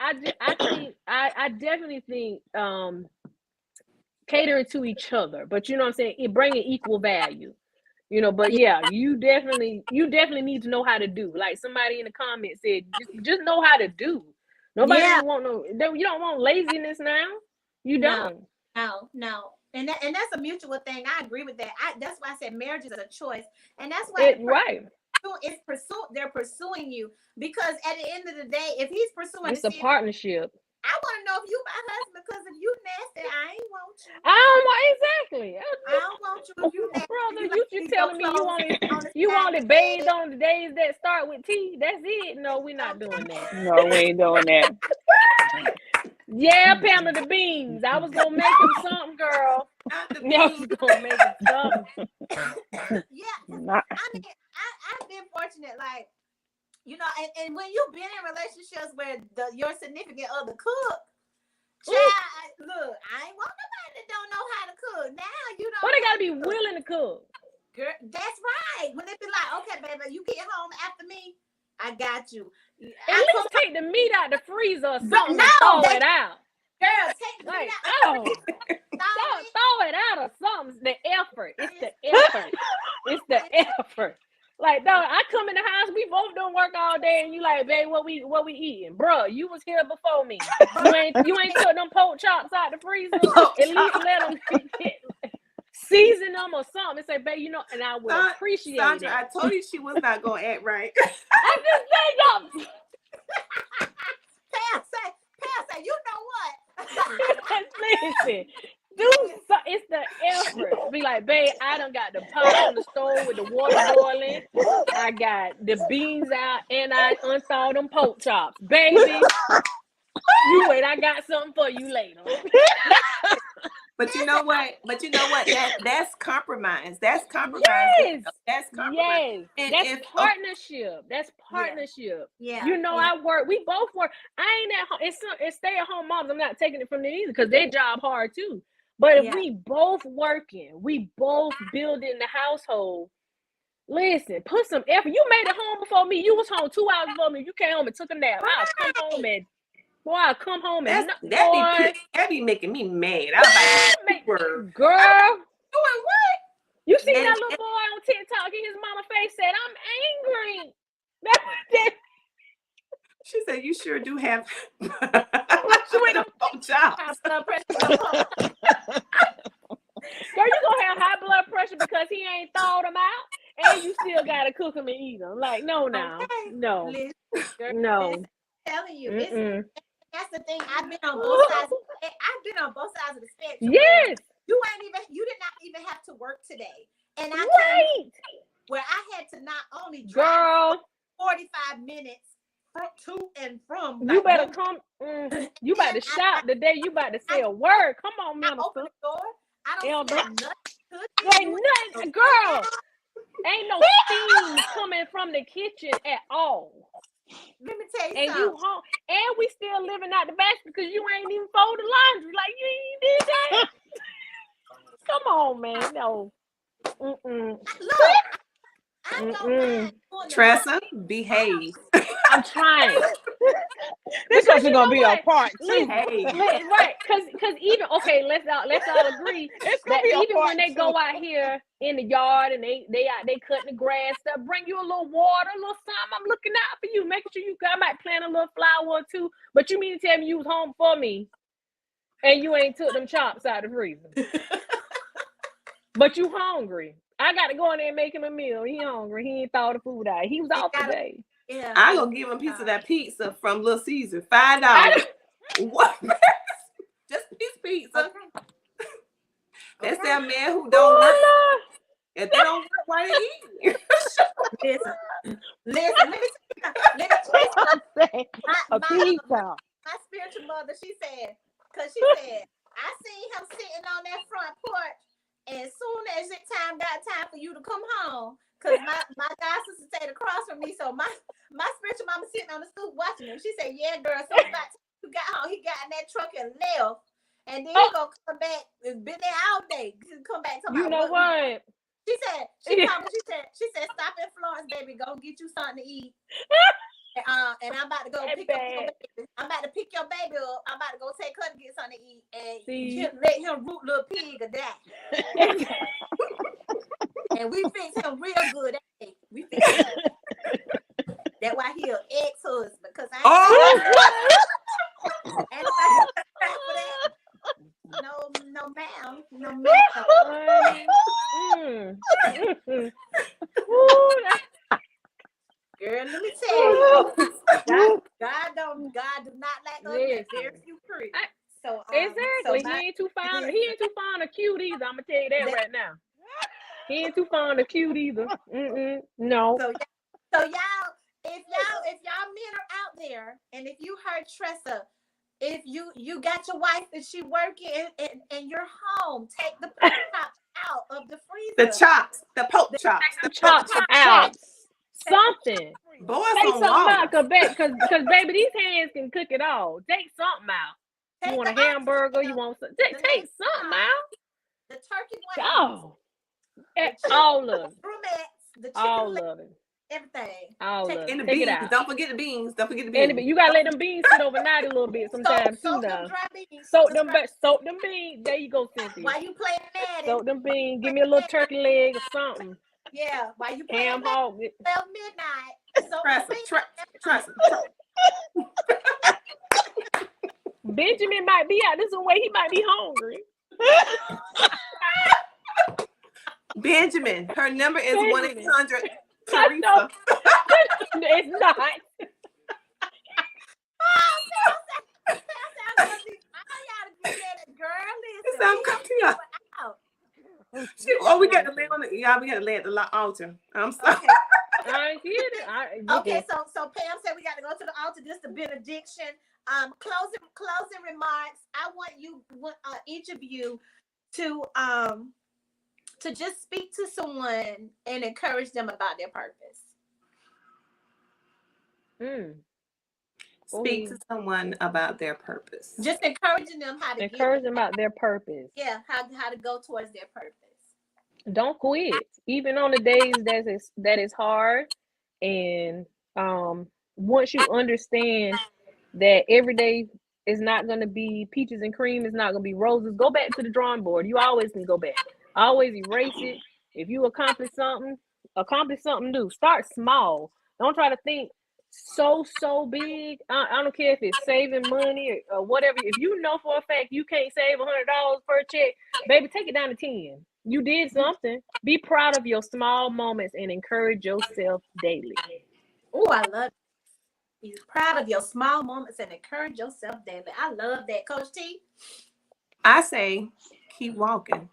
I definitely think catering to each other, but you know what I'm saying, it bringing equal value. You know, but yeah, you definitely need to know how to do. Like somebody in the comments said, just know how to do. Nobody want you don't want laziness now. You don't. No. And that's a mutual thing. I agree with that. That's why I said marriage is a choice, and that's why right. They're pursuing you, because at the end of the day, if he's pursuing, it's a partnership. I want to know if you my husband, because if you nasty, I ain't want you. I don't want exactly. I don't want you if you nasty. Brother, you telling me you only bathe on the days that start with T. That's it. No, we're not doing that. No, we ain't doing that. Yeah, Pamela the beans. I was gonna make him something, girl. I was gonna make him something. Yeah, I mean, I've been fortunate, like, you know, and when you've been in relationships where your significant other cook, child, look, I ain't want nobody that don't know how to cook. Now you don't. But they gotta be willing to cook. Girl, that's right. When they be like, okay, baby, you get home after me, I got you. At least take the meat out the freezer or something. No, throw it out. Girl, take the meat out. Throw it out or something. The effort. It's the effort. It's the effort. Like, no, I come in the house, we both don't work all day, and you like, babe, what we eating? Bruh, you was here before me. You ain't took them pork chops out the freezer. At least let them season them or something. And say, babe, you know, and I would appreciate Sandra, it. I told you she was not gonna act right. I just say, y'all. Pam say, you know what? Listen, it's the effort. Be like, babe, I done got the pot on the stove with the water boiling. I got the beans out, and I unthawed them pork chops. Baby, you wait, I got something for you later. But you know what? That's compromise. That's compromise. Yes. That's compromise. Yes. And that's partnership. That's partnership. Yeah. You know, I work. We both work. I ain't at home. It's stay-at-home moms. I'm not taking it from them either, because their job hard too. But if we both working, we both building the household. Listen, put some effort. You made it home before me. You was home 2 hours before me. You came home and took a nap. I'll come home and that be making me mad. I was like, girl, doing what? You see that little boy on TikTok in his mama face said, I'm angry. said, "You sure do have." What you ain't pork chops. High blood pressure. Girl, you gonna have high blood pressure because he ain't thawed them out, and you still gotta cook them and eat them. Like, no, Okay. no, Listen, girl, no. listen, I'm telling you, Mm-mm. that's the thing. I've been on both sides. I've been on both sides of the spectrum. Yes, You did not even have to work today, and I came right, where I had to not only drive girl. 45 minutes to and from. You like, better one- come. You about to shop the day you about to say a word. Come on, I minister. open the door. I don't Elder. smell nothing. Ain't nothing, girl. Ain't no steam coming from the kitchen at all. Let me tell you And something. you home, and we still living out the basket because you ain't even folded laundry. Like, you ain't did that. Come on, man. No. Look, I don't mind doing the Tressa, behave. I'm trying. This Because is you gonna know be what? a part 2. Behave. Right, because even let's all agree It's gonna that be a even part when they 2. go out here in the yard and they cutting the grass stuff, bring you a little water, a little something. I'm looking out for you, making sure I might plant a little flower or two. But you mean to tell me you was home for me, and you ain't took them chops out of the freezer, but you hungry? I got to go in there and make him a meal. He hungry. He ain't thought the food out. He was off today. Yeah. I gonna give him a piece of that pizza from Little Caesar. $5. What? Just a piece of pizza. Okay. That's Okay. that man who don't work. Oh, If they don't work, why they eat? Listen. Let me tell you something. A pizza. My spiritual mother, she said, I seen him sitting on that front porch, and as soon as it got time for you to come home, because my god sister stayed across from me, so my spiritual mama sitting on the stoop watching him. She said, "Yeah, girl, so about you got home, he got in that truck and left, and then he gonna come back. It's been there all day. Come back to you know what? She said, she said, stop in Florence, baby. Go get you something to eat. And I'm about to go pick up your baby. I'm about to pick your baby up. I'm about to go take her to get something to eat. And let him root little pig or die. And we fix him real good. We fix him. That's why he an ex-husband. Because I ain't for that. No, ma'am. No, ma'am. Girl, let me tell you, God does not like us. There's very few priests. So exactly, he ain't too fond of cute either. I'm gonna tell you that right now. He ain't too fond of cute either. No. So y'all, if y'all men are out there, and if you heard Tressa, if you got your wife and she working and you're home, take the pork chops out of the freezer. The pork chops. The chops out. Something. Boy, take something out, cause baby, these hands can cook it all. Take something out. You want a hamburger? You want some? Take something out. The turkey wings. All of it. Brunettes, the chicken all leg, of it. everything. And the Take beans. it out. Don't forget the beans. You gotta let them beans sit overnight a little bit sometimes too. Now soak them beans. There you go, Cynthia. While you playing Madden, soak them beans. Give me a little turkey leg or something. Yeah, while you playing ham hog. 12 midnight. Trust. Benjamin might be out this way. He might be hungry. Benjamin, her number is 1-800 Teresa. It's not. We got to lay on the. Yeah, we got to lay at the altar. I'm sorry. Okay. I get it. Okay, so Pam said we got to go to the altar. Just a benediction. Closing remarks. I want each of you to just speak to someone and encourage them about their purpose. Speak to someone about their purpose. Just encouraging them them about their purpose. Yeah, how to go towards their purpose. Don't quit, even on the days that is hard. And once you understand that every day is not going to be peaches and cream, it's not going to be roses, go back to the drawing board. You always can go back. Always erase it. If you accomplish something new. Start small. Don't try to think so big. I don't care if it's saving money or whatever. If you know for a fact you can't save $100 per check, baby, take it down to 10. You did something. Be proud of your small moments and encourage yourself daily. Oh, I love it. Be proud of your small moments and encourage yourself daily. I love that, Coach T. I say keep walking.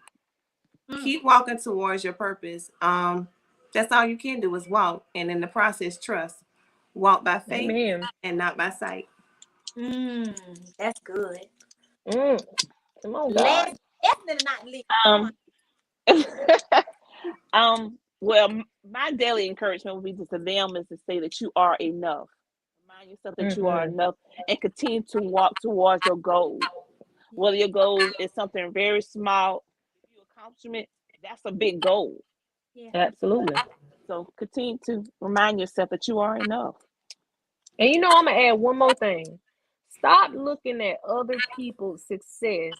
Keep walking towards your purpose. That's all you can do is walk, and in the process, trust. Walk by faith and not by sight. That's good. Come on, God. Last, definitely not least. Well, my daily encouragement would be to them is to say that you are enough. Remind yourself that you are enough, and continue to walk towards your goals. Whether your goal is something very small, your accomplishment, that's a big goal. Yeah. Absolutely. So continue to remind yourself that you are enough. And you know, I'm gonna add one more thing. Stop looking at other people's success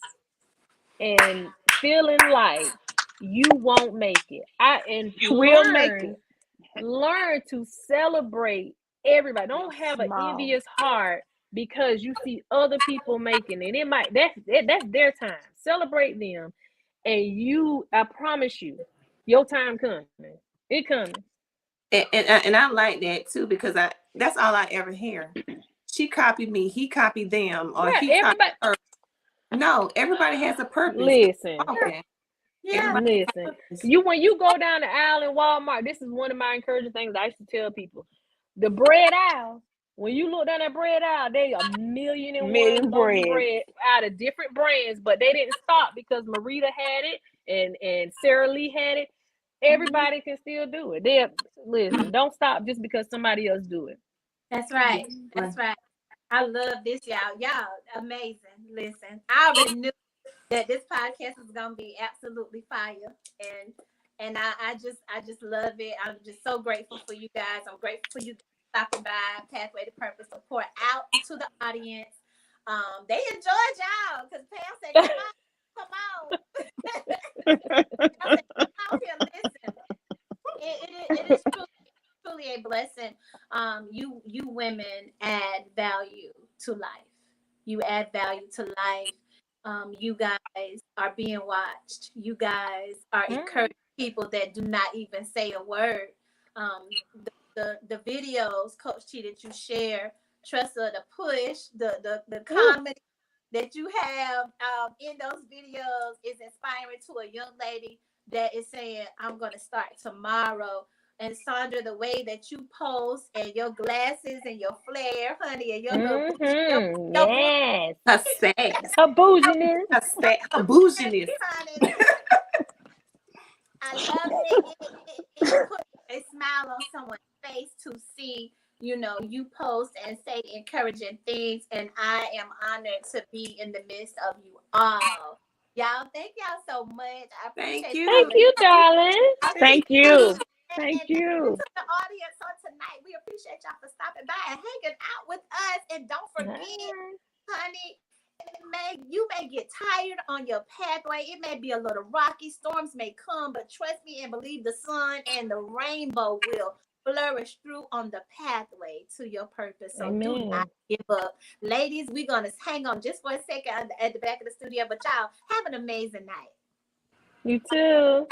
and feeling like you won't make it. You will make it. Learn to celebrate everybody. Don't have an envious heart because you see other people making it. That's their time. Celebrate them, and I promise you, your time coming. It coming. And I like that too, because that's all I ever hear. She copied me, he copied them, or he copied her. No, everybody has a purpose. Listen. Okay. Yeah. Listen. When you go down the aisle in Walmart, this is one of my encouraging things I used to tell people. The bread aisle, when you look down that bread aisle, they are million bread out of different brands, but they didn't stop because Marita had it and Sarah Lee had it. Everybody can still do it. Listen, don't stop just because somebody else do it. That's right. That's right. I love this, y'all. Y'all amazing. Listen, I already knew that this podcast is gonna be absolutely fire, and I just love it. I'm just so grateful for you guys. I'm grateful for you stopping by Pathway to Purpose, support out to the audience. They enjoyed y'all because Pam said, "Come on." Out here, listen. It is truly a blessing. You women add value to life. You add value to life. You guys are being watched. You guys are encouraging people that do not even say a word. The videos, Coach T, that you share, Tressa, the push, the comedy that you have in those videos is inspiring to a young lady that is saying, I'm going to start tomorrow. And Sandra, the way that you post and your glasses and your flair, honey, and your yes, her sex, her bouginess, her bouginess. I love it. It puts a smile on someone's face to see, you post and say encouraging things, and I am honored to be in the midst of you all. Y'all, thank y'all so much. I appreciate you. Thank you, darling. Thank you. Thank you. To the audience on tonight, we appreciate y'all for stopping by and hanging out with us. And don't forget, honey, you may get tired on your pathway. It may be a little rocky. Storms may come, but trust me and believe the sun and the rainbow will flourish through on the pathway to your purpose. So do not give up. Ladies, we're going to hang on just for a second at the back of the studio, but y'all have an amazing night. You too.